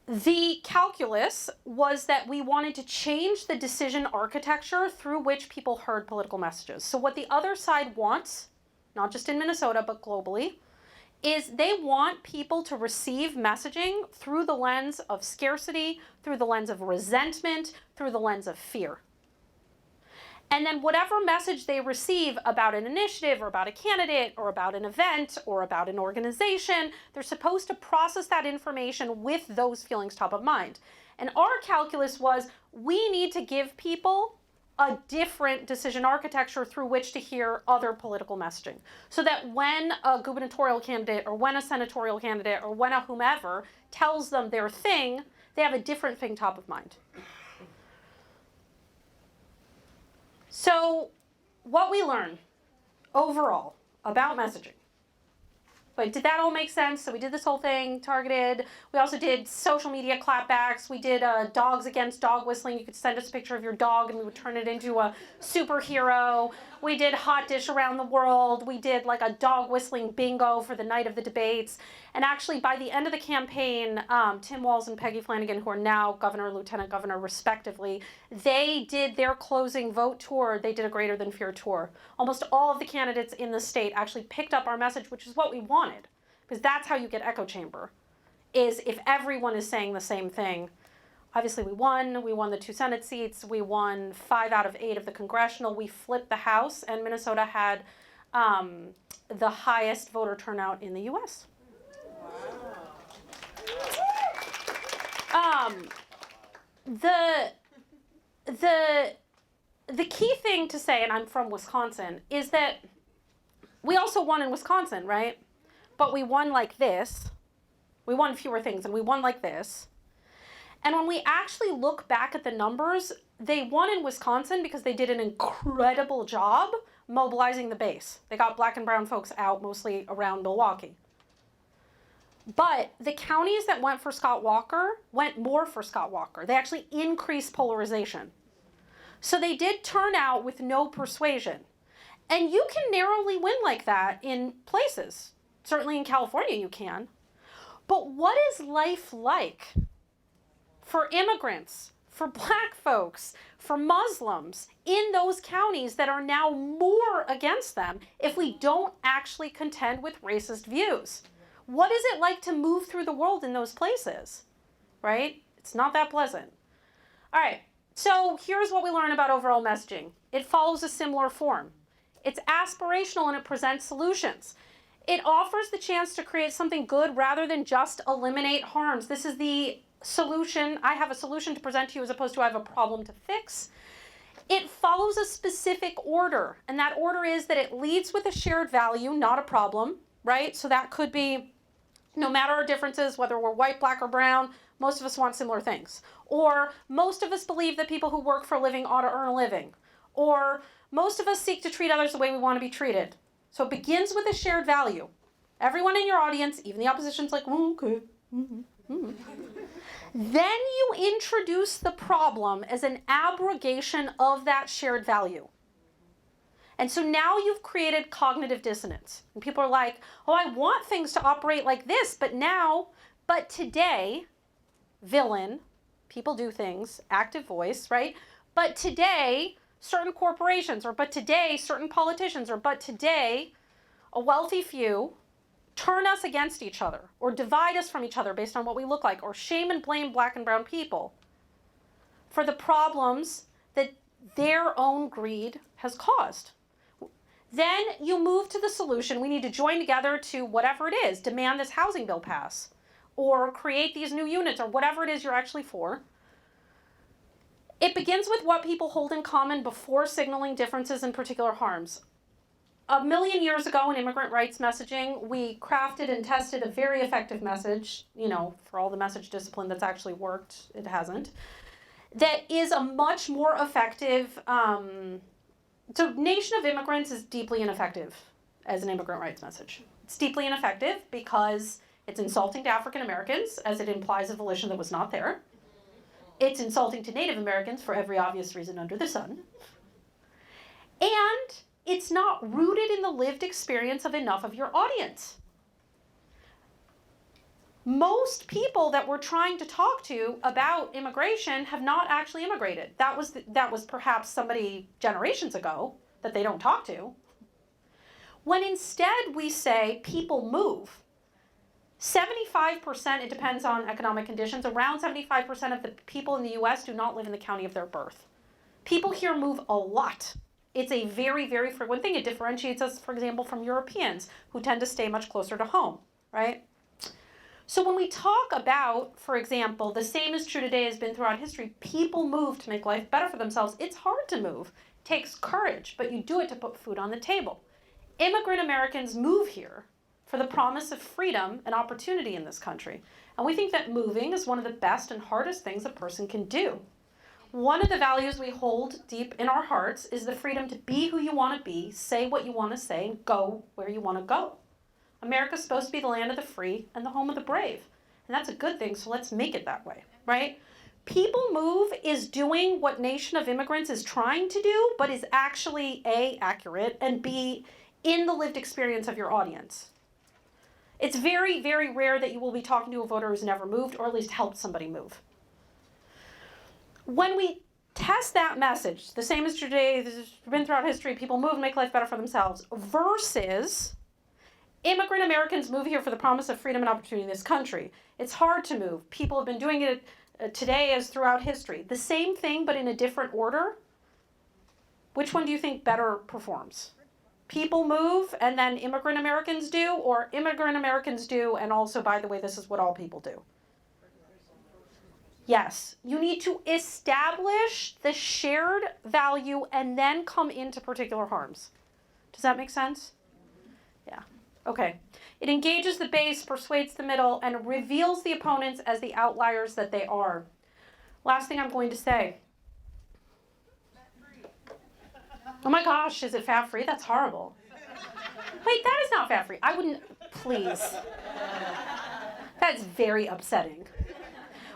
The calculus was that we wanted to change the decision architecture through which people heard political messages. So what the other side wants, not just in Minnesota, but globally, is they want people to receive messaging through the lens of scarcity, through the lens of resentment, through the lens of fear. And then whatever message they receive about an initiative or about a candidate or about an event or about an organization, they're supposed to process that information with those feelings top of mind. And our calculus was we need to give people a different decision architecture through which to hear other political messaging. So that when a gubernatorial candidate or when a senatorial candidate or when a whomever tells them their thing, they have a different thing top of mind. So what we learn overall about messaging. But did that all make sense? So we did this whole thing, targeted. We also did social media clapbacks. We did dogs against dog whistling. You could send us a picture of your dog and we would turn it into a superhero. We did hot dish around the world. We did like a dog whistling bingo for the night of the debates. And actually by the end of the campaign, Tim Walz and Peggy Flanagan, who are now governor and lieutenant governor respectively, they did their closing vote tour. They did a Greater Than Fear tour. Almost all of the candidates in the state actually picked up our message, which is what we wanted. Because that's how you get echo chamber, is if everyone is saying the same thing. Obviously we won the 2 Senate seats, we won 5 out of 8 of the congressional, we flipped the House, and Minnesota had the highest voter turnout in the US. The key thing to say, and I'm from Wisconsin, is that we also won in Wisconsin, right? But we won like this. We won fewer things, and we won like this. And when we actually look back at the numbers, they won in Wisconsin because they did an incredible job mobilizing the base. They got black and brown folks out, mostly around Milwaukee. But the counties that went for Scott Walker went more for Scott Walker. They actually increased polarization. So they did turn out with no persuasion. And you can narrowly win like that in places. Certainly in California you can. But what is life like for immigrants, for black folks, for Muslims in those counties that are now more against them if we don't actually contend with racist views? What is it like to move through the world in those places, right? It's not that pleasant. All right, so here's what we learn about overall messaging. It follows a similar form. It's aspirational and it presents solutions. It offers the chance to create something good rather than just eliminate harms. This is the solution, I have a solution to present to you as opposed to I have a problem to fix, it follows a specific order. And that order is that it leads with a shared value, not a problem, right? So that could be, no matter our differences, whether we're white, black, or brown, most of us want similar things. Or most of us believe that people who work for a living ought to earn a living. Or most of us seek to treat others the way we want to be treated. So it begins with a shared value. Everyone in your audience, even the opposition's like, oh, okay. Then you introduce the problem as an abrogation of that shared value. And so now you've created cognitive dissonance. And people are like, oh, I want things to operate like this, but today, villain, people do things, active voice, right? But today, certain corporations, or but today, certain politicians, or but today, a wealthy few turn us against each other, or divide us from each other based on what we look like, or shame and blame black and brown people for the problems that their own greed has caused. Then you move to the solution. We need to join together to whatever it is, demand this housing bill pass, or create these new units, or whatever it is you're actually for. It begins with what people hold in common before signaling differences and particular harms. A million years ago in immigrant rights messaging, we crafted and tested a very effective message, for all the message discipline that's actually worked, it hasn't, that is a much more effective, so Nation of Immigrants is deeply ineffective as an immigrant rights message. It's deeply ineffective because it's insulting to African Americans, as it implies a volition that was not there. It's insulting to Native Americans for every obvious reason under the sun. And it's not rooted in the lived experience of enough of your audience. Most people that we're trying to talk to about immigration have not actually immigrated. That was perhaps somebody generations ago that they don't talk to. When instead we say people move, 75%, it depends on economic conditions, around 75% of the people in the US do not live in the county of their birth. People here move a lot. It's a very, very frequent thing. It differentiates us, for example, from Europeans who tend to stay much closer to home, right? So when we talk about, for example, the same is true today as been throughout history, people move to make life better for themselves. It's hard to move. It takes courage, but you do it to put food on the table. Immigrant Americans move here for the promise of freedom and opportunity in this country. And we think that moving is one of the best and hardest things a person can do. One of the values we hold deep in our hearts is the freedom to be who you want to be, say what you want to say, and go where you want to go. America's supposed to be the land of the free and the home of the brave. And that's a good thing, so let's make it that way, right? People Move is doing what Nation of Immigrants is trying to do, but is actually A, accurate, and B, in the lived experience of your audience. It's very, very rare that you will be talking to a voter who's never moved, or at least helped somebody move. When we test that message, the same as today, this has been throughout history, people move and make life better for themselves, versus immigrant Americans move here for the promise of freedom and opportunity in this country. It's hard to move. People have been doing it today as throughout history. The same thing, but in a different order. Which one do you think better performs? People move and then immigrant Americans do, or immigrant Americans do and also, by the way, this is what all people do? Yes, you need to establish the shared value and then come into particular harms. Does that make sense? Yeah. Okay. It engages the base, persuades the middle, and reveals the opponents as the outliers that they are. Last thing I'm going to say. Oh my gosh, is it fat-free? That's horrible. Wait, that is not fat-free. I wouldn't, please. That's very upsetting.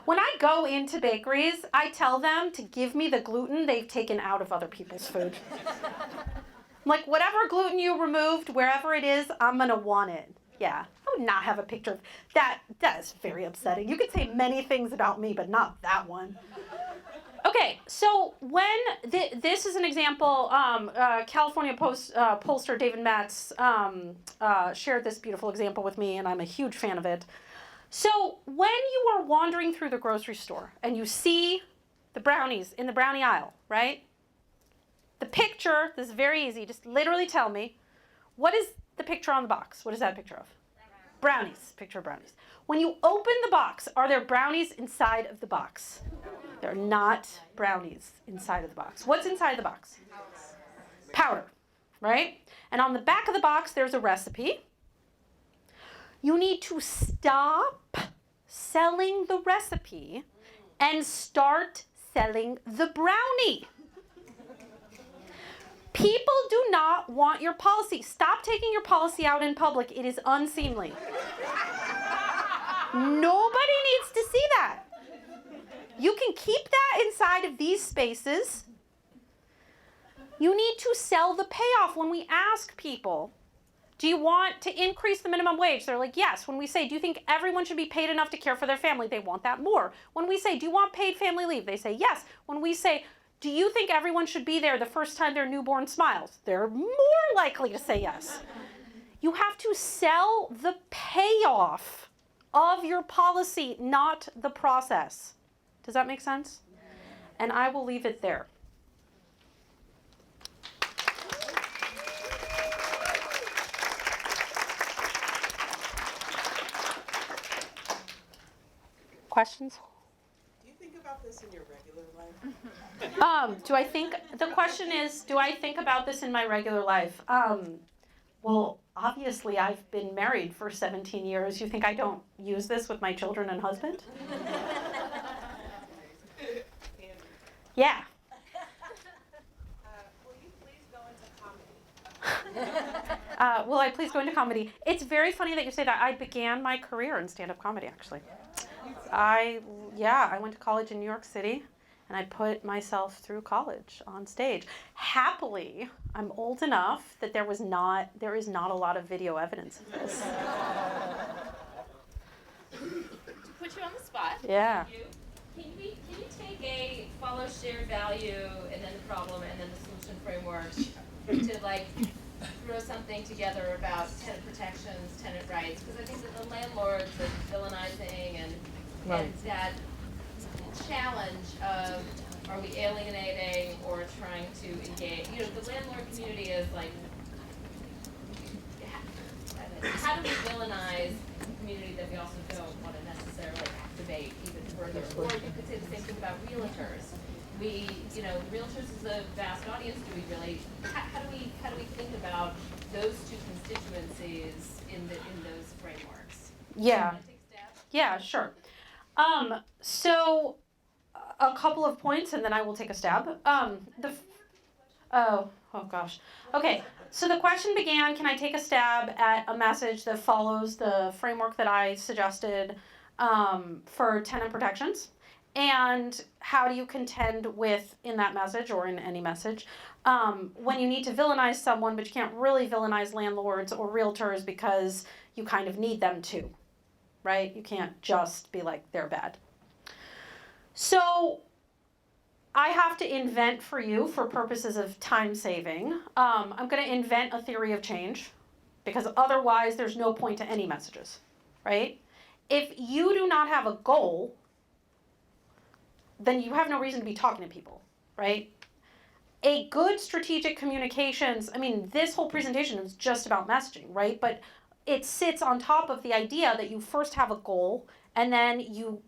When I go into bakeries, I tell them to give me the gluten they've taken out of other people's food. I'm like, whatever gluten you removed, wherever it is, I'm going to want it. Yeah, I would not have a picture of that. That is very upsetting. You could say many things about me, but not that one. Okay, so when this is an example, California pollster David Metz shared this beautiful example with me, and I'm a huge fan of it. So when you are wandering through the grocery store and you see the brownies in the brownie aisle, right? The picture, this is very easy, just literally tell me, what is the picture on the box? What is that a picture of? Brownies, picture of brownies. When you open the box, are there brownies inside of the box? There are not brownies inside of the box. What's inside the box? Powder, right? And on the back of the box, there's a recipe. You need to stop selling the recipe and start selling the brownie. People do not want your policy. Stop taking your policy out in public. It is unseemly. Nobody needs to see that. You can keep that inside of these spaces. You need to sell the payoff. When we ask people, do you want to increase the minimum wage? They're like, yes. When we say, do you think everyone should be paid enough to care for their family? They want that more. When we say, do you want paid family leave? They say, yes. When we say, do you think everyone should be there the first time their newborn smiles? They're more likely to say yes. You have to sell the payoff of your policy, not the process. Does that make sense? And I will leave it there. Questions? Do you think about this in your regular life? The question is, do I think about this in my regular life? Well, obviously I've been married for 17 years. You think I don't use this with my children and husband? Yeah. Will you please go into comedy? Will I please go into comedy? It's very funny that you say that. I began my career in stand-up comedy, actually. I went to college in New York City, and I put myself through college on stage. Happily, I'm old enough that there is not a lot of video evidence of this. To put you on the spot. Yeah. Can you take a follow shared value and then the problem and then the solution framework to like throw something together about tenant protections, tenant rights? Because I think that the landlords are villainizing and that challenge of are we alienating or trying to engage? You know, the landlord community is like, how do we villainize a community that we also don't want to necessarily activate even further? Or you could say the same thing about realtors. Realtors is a vast audience. Do we really? How do we think about those two constituencies in those frameworks? Yeah. Yeah, sure. So a couple of points, and then I will take a stab. Oh gosh. Okay. So the question began: can I take a stab at a message that follows the framework that I suggested for tenant protections? And how do you contend with, in that message or in any message, when you need to villainize someone, but you can't really villainize landlords or realtors because you kind of need them to, right? You can't just be like, they're bad. So I have to invent for you, for purposes of time saving, I'm going to invent a theory of change, because otherwise there's no point to any messages, right? If you do not have a goal, then you have no reason to be talking to people, right? A good strategic communications, this whole presentation is just about messaging, right? But it sits on top of the idea that you first have a goal, and then you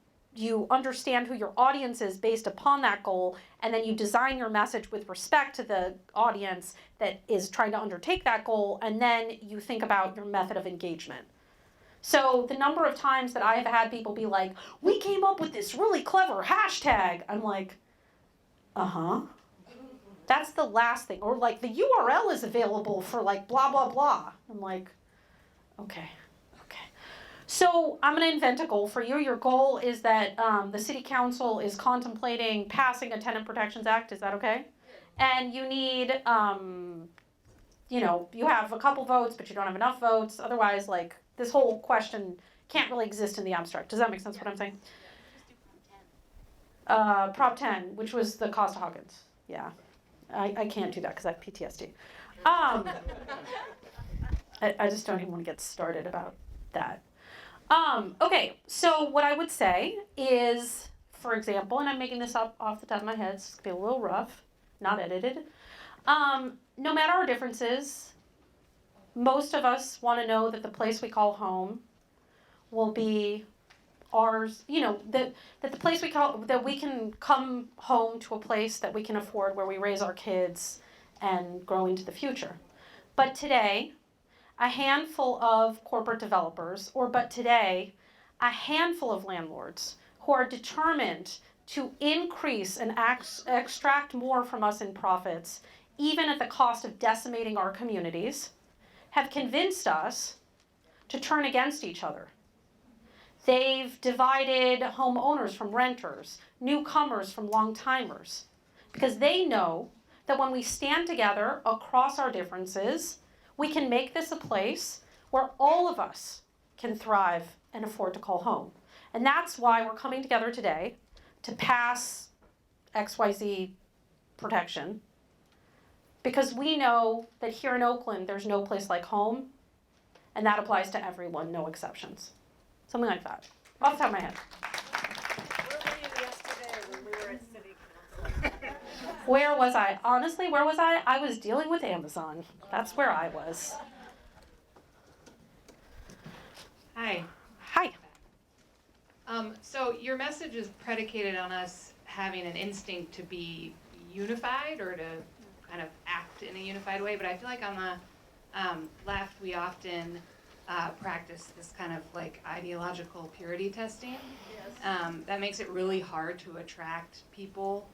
understand who your audience is based upon that goal, and then you design your message with respect to the audience that is trying to undertake that goal, and then you think about your method of engagement. So the number of times that I have had people be like, we came up with this really clever hashtag. I'm like, that's the last thing. Or like, the URL is available for like blah, blah, blah. I'm like, okay. So I'm going to invent a goal for you. Your goal is that the city council is contemplating passing a Tenant Protections Act. Is that okay? And you need, you have a couple votes, but you don't have enough votes. Otherwise, like, this whole question can't really exist in the abstract. Does that make sense what I'm saying? Prop 10, which was the Costa-Hawkins. Yeah. I can't do that because I have PTSD. I just don't even want to get started about that. Okay, so what I would say is, for example, and I'm making this up off the top of my head, so it's going to be a little rough, not edited. No matter our differences, most of us want to know that the place we call home will be ours, that the place that we can come home to a place that we can afford where we raise our kids and grow into the future. But today, a handful of corporate developers, today, a handful of landlords who are determined to increase and extract more from us in profits, even at the cost of decimating our communities, have convinced us to turn against each other. They've divided homeowners from renters, newcomers from long-timers, because they know that when we stand together across our differences, we can make this a place where all of us can thrive and afford to call home. And that's why we're coming together today to pass XYZ protection, because we know that here in Oakland, there's no place like home, and that applies to everyone, no exceptions. Something like that, off the top of my head. Where were you yesterday when we were at City Council? Where was I? Honestly, where was I? I was dealing with Amazon. That's where I was. Hi. Hi. So your message is predicated on us having an instinct to be unified or to kind of act in a unified way, but I feel like on the left we often practice this kind of like ideological purity testing. Yes. That makes it really hard to attract people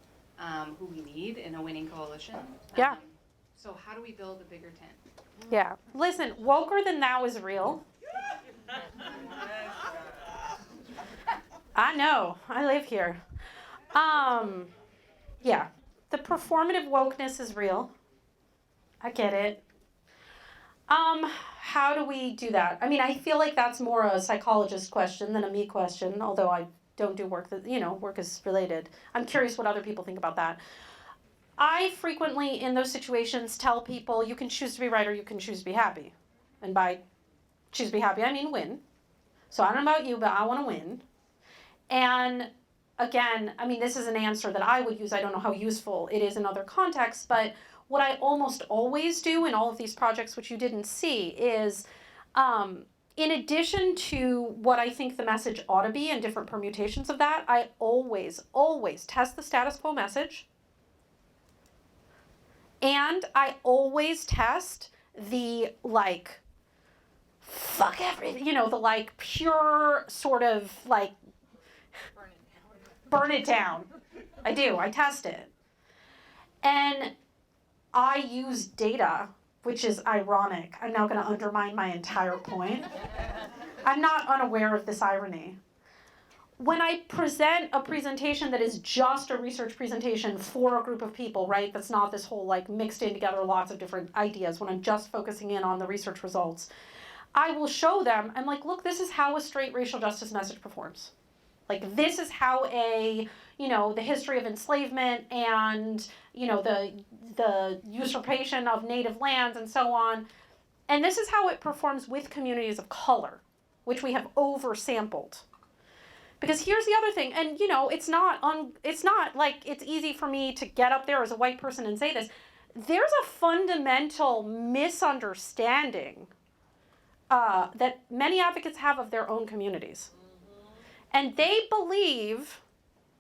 who we need in a winning coalition. Yeah. So how do we build a bigger tent? Yeah. Listen, woker than thou is real. I know. I live here. Yeah. The performative wokeness is real. I get it. How do we do that? I mean, I feel like that's more a psychologist question than a me question, although I don't do work that, work is related. I'm curious what other people think about that. I frequently, in those situations, tell people you can choose to be right or you can choose to be happy. And by choose to be happy, I mean win. So I don't know about you, but I want to win. And again, I mean, this is an answer that I would use. I don't know how useful it is in other contexts, but what I almost always do in all of these projects, which you didn't see, is in addition to what I think the message ought to be and different permutations of that, I always test the status quo message. And I always test the fuck everything, the pure sort of burn it down. I do, I test it. And I use data, which is ironic. I'm now going to undermine my entire point. I'm not unaware of this irony. When I present a presentation that is just a research presentation for a group of people, right, that's not this whole mixed in together lots of different ideas, when I'm just focusing in on the research results, I will show them, I'm like, look, this is how a straight racial justice message performs. This is how the history of enslavement and, the usurpation of native lands and so on. And this is how it performs with communities of color, which we have oversampled. Because here's the other thing, and it's not like it's easy for me to get up there as a white person and say this. There's a fundamental misunderstanding that many advocates have of their own communities. And they believe,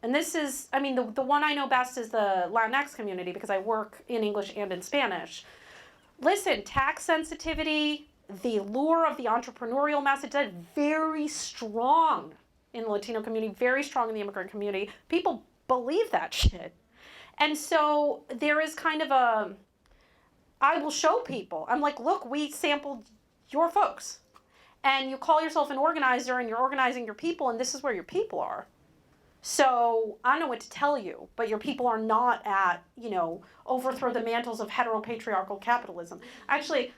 and this is, I mean, the one I know best is the Latinx community because I work in English and in Spanish. Listen, tax sensitivity, the lure of the entrepreneurial message, that's very strong in the Latino community, very strong in the immigrant community. People believe that shit. And so there is kind of I will show people, I'm like, look, we sampled your folks. And you call yourself an organizer and you're organizing your people and this is where your people are. So I don't know what to tell you, but your people are not at, overthrow the mantles of heteropatriarchal capitalism. Actually,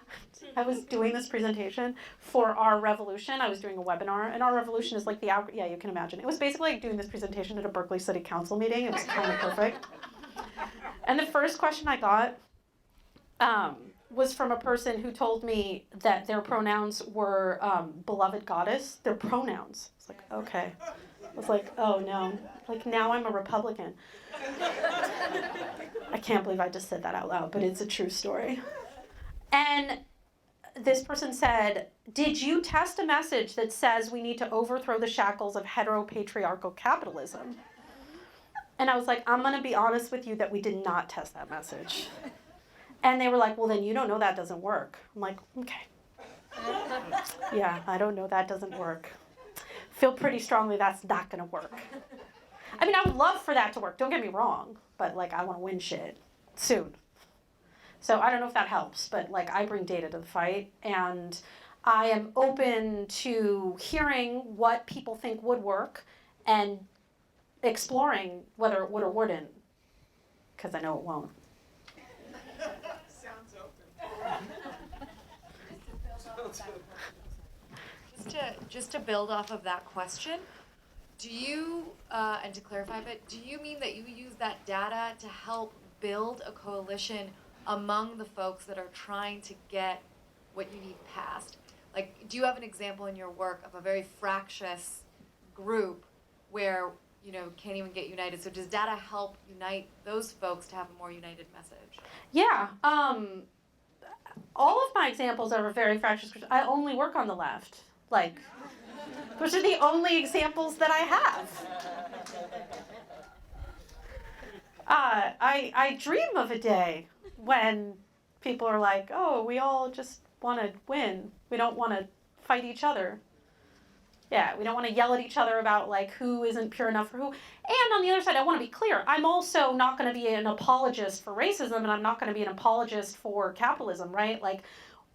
I was doing this presentation for our revolution. I was doing a webinar and our revolution is like yeah, you can imagine. It was basically like doing this presentation at a Berkeley City Council meeting. It was kind of perfect. And the first question I got, was from a person who told me that their pronouns were beloved goddess. Their pronouns. It's like, okay. I was like, oh no. Now I'm a Republican. I can't believe I just said that out loud, but it's a true story. And this person said, did you test a message that says we need to overthrow the shackles of heteropatriarchal capitalism? And I was like, I'm going to be honest with you that we did not test that message. And they were like, well, then you don't know that doesn't work. I'm like, okay. Yeah, I don't know that doesn't work. Feel pretty strongly that's not going to work. I mean, I would love for that to work. Don't get me wrong. But, like, I want to win shit soon. So I don't know if that helps. But, like, I bring data to the fight. And I am open to hearing what people think would work and exploring whether it would or wouldn't, because I know it won't. Sounds open. Just to build off of that question, do you, and to clarify a bit, do you mean that you use that data to help build a coalition among the folks that are trying to get what you need passed? Like, do you have an example in your work of a very fractious group where, you know, can't even get united? So does data help unite those folks to have a more united message? Yeah. All of my examples are very fractious. I only work on the left. Like, those are the only examples that I have. I dream of a day when people are like, oh, we all just want to win. We don't want to fight each other. Yeah, we don't want to yell at each other about, like, who isn't pure enough for who. And on the other side, I want to be clear. I'm also not going to be an apologist for racism, and I'm not going to be an apologist for capitalism, right? Like,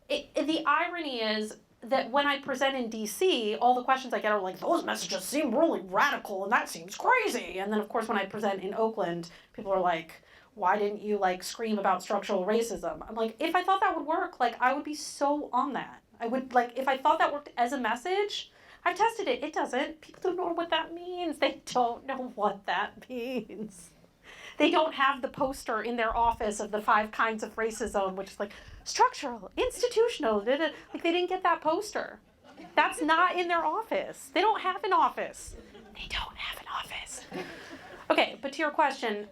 the irony is that when I present in D.C., all the questions I get are like, those messages seem really radical, and that seems crazy. And then, of course, when I present in Oakland, people are like, why didn't you, like, scream about structural racism? I'm like, if I thought that would work, like, I would be so on that. I would, like, if I thought that worked as a message, I've tested it. It doesn't. People don't know what that means. They don't know what that means. They don't have the poster in their office of the 5 kinds of racism, which is like structural, institutional. Like, they didn't get that poster. That's not in their office. They don't have an office. They don't have an office. Okay, but to your question,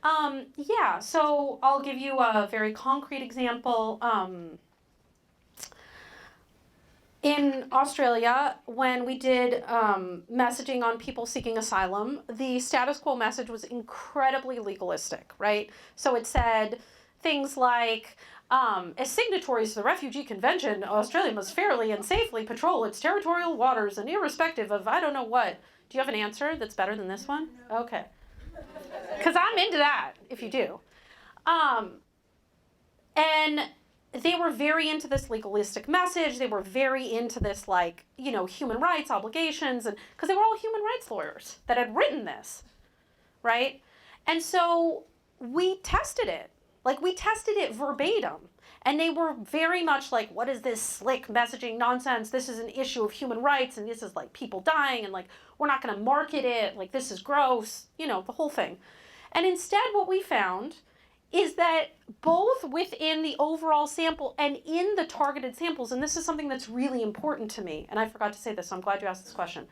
yeah, so I'll give you a very concrete example. In Australia, when we did messaging on people seeking asylum, the status quo message was incredibly legalistic, right? So it said things like, as signatories to the Refugee Convention, Australia must fairly and safely patrol its territorial waters and irrespective of I don't know what. Do you have an answer that's better than this one? Okay. Because I'm into that, if you do. And they were very into this legalistic message. They were very into this, like, you know, human rights obligations, and because they were all human rights lawyers that had written this, right? And so we tested it. Like, we tested it verbatim. And they were very much like, what is this slick messaging nonsense? This is an issue of human rights, and this is, like, people dying, and, like, we're not going to market it. Like, this is gross. You know, the whole thing. And instead what we found is that both within the overall sample and in the targeted samples, and this is something that's really important to me, and I forgot to say this, so I'm glad you asked this question.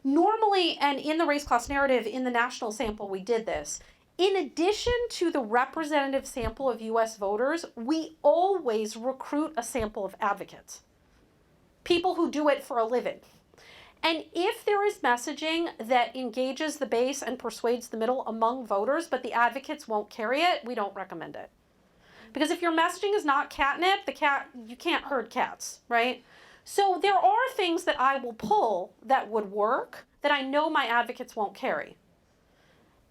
Normally, and in the race class narrative, in the national sample, we did this. In addition to the representative sample of US voters, we always recruit a sample of advocates. People who do it for a living. And if there is messaging that engages the base and persuades the middle among voters, but the advocates won't carry it, we don't recommend it. Because if your messaging is not catnip, you can't herd cats, right? So there are things that I will pull that would work that I know my advocates won't carry.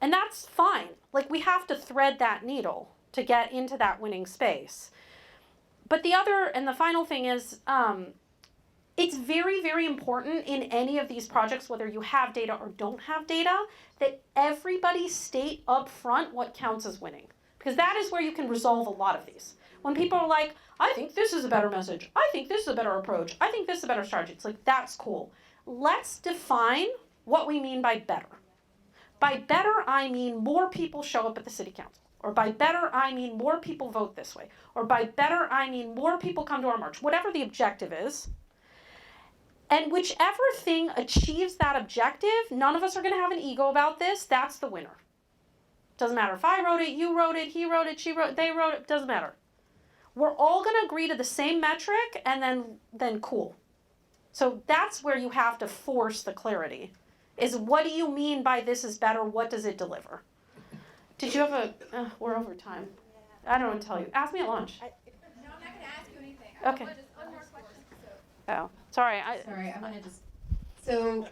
And that's fine. Like, we have to thread that needle to get into that winning space. But the other and the final thing is, it's very, very important in any of these projects, whether you have data or don't have data, that everybody state up front what counts as winning. Because that is where you can resolve a lot of these. When people are like, I think this is a better message. I think this is a better approach. I think this is a better strategy. It's like, that's cool. Let's define what we mean by better. By better, I mean more people show up at the city council. Or by better, I mean more people vote this way. Or by better, I mean more people come to our march. Whatever the objective is. And whichever thing achieves that objective, none of us are going to have an ego about this. That's the winner. Doesn't matter if I wrote it, you wrote it, he wrote it, she wrote it, they wrote it. Doesn't matter. we're all going to agree to the same metric, and then cool. So that's where you have to force the clarity, is what do you mean by this is better? What does it deliver? Did you have we're over time. I don't want to tell you. Ask me at lunch. No, I'm not going to ask you anything. Okay. Just one more question. Oh, sorry. Sorry, I'm going to just, so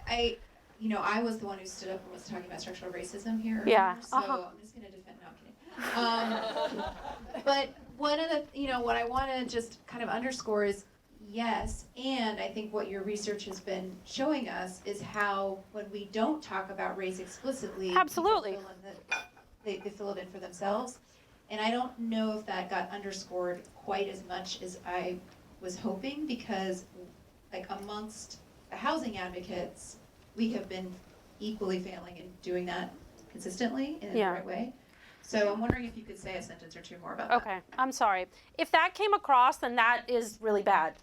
I was the one who stood up and was talking about structural racism here. Yeah. So I'm just going to defend, no, I'm kidding. But one of the, what I want to just kind of underscore is, yes, and I think what your research has been showing us is how when we don't talk about race explicitly, absolutely, they fill it in for themselves. And I don't know if that got underscored quite as much as I was hoping, because like amongst the housing advocates, we have been equally failing in doing that consistently in the right way. So I'm wondering if you could say a sentence or two more about that. Okay, I'm sorry. If that came across, then that is really bad.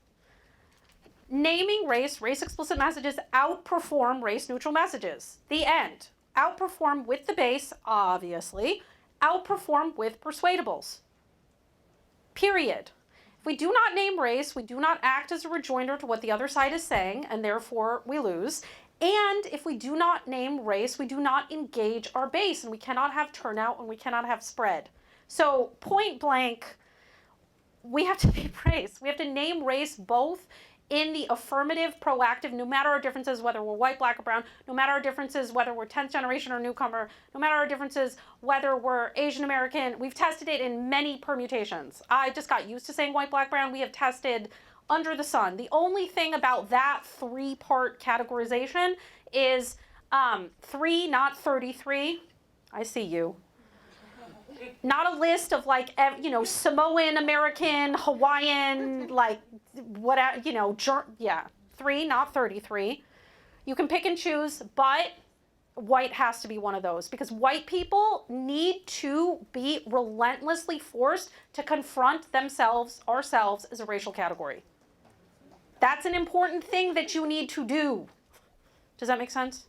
Naming race explicit messages outperform race neutral messages. The end. Outperform with the base, obviously. Outperform with persuadables. Period. If we do not name race, we do not act as a rejoinder to what the other side is saying, and therefore we lose. And if we do not name race, we do not engage our base, and we cannot have turnout and we cannot have spread. So point blank, we have to name race. We have to name race both in the affirmative, proactive, no matter our differences, whether we're white, black, or brown, no matter our differences, whether we're 10th generation or newcomer, no matter our differences, whether we're Asian American. We've tested it in many permutations. I just got used to saying white, black, brown. We have tested under the sun. The only thing about that 3-part categorization is 3, not 33. I see you. Not a list of like, Samoan, American, Hawaiian, like, whatever, 3, not 33. You can pick and choose, but white has to be one of those, because white people need to be relentlessly forced to confront ourselves as a racial category. That's an important thing that you need to do. Does that make sense?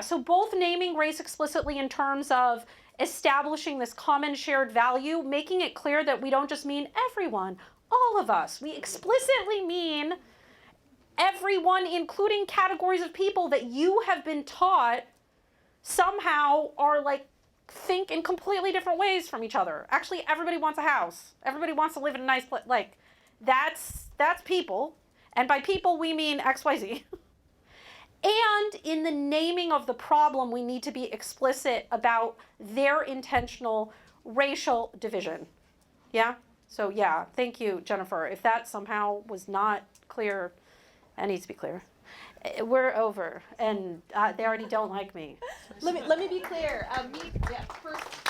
So both naming race explicitly in terms of establishing this common shared value, making it clear that we don't just mean everyone, all of us. We explicitly mean everyone, including categories of people that you have been taught somehow are like, think in completely different ways from each other. Actually, everybody wants a house. Everybody wants to live in a nice place. Like, that's people. And by people, we mean XYZ. And in the naming of the problem, we need to be explicit about their intentional racial division. Yeah? So yeah, thank you, Jennifer. If that somehow was not clear, that needs to be clear. We're over, and they already don't like me. Let me be clear. First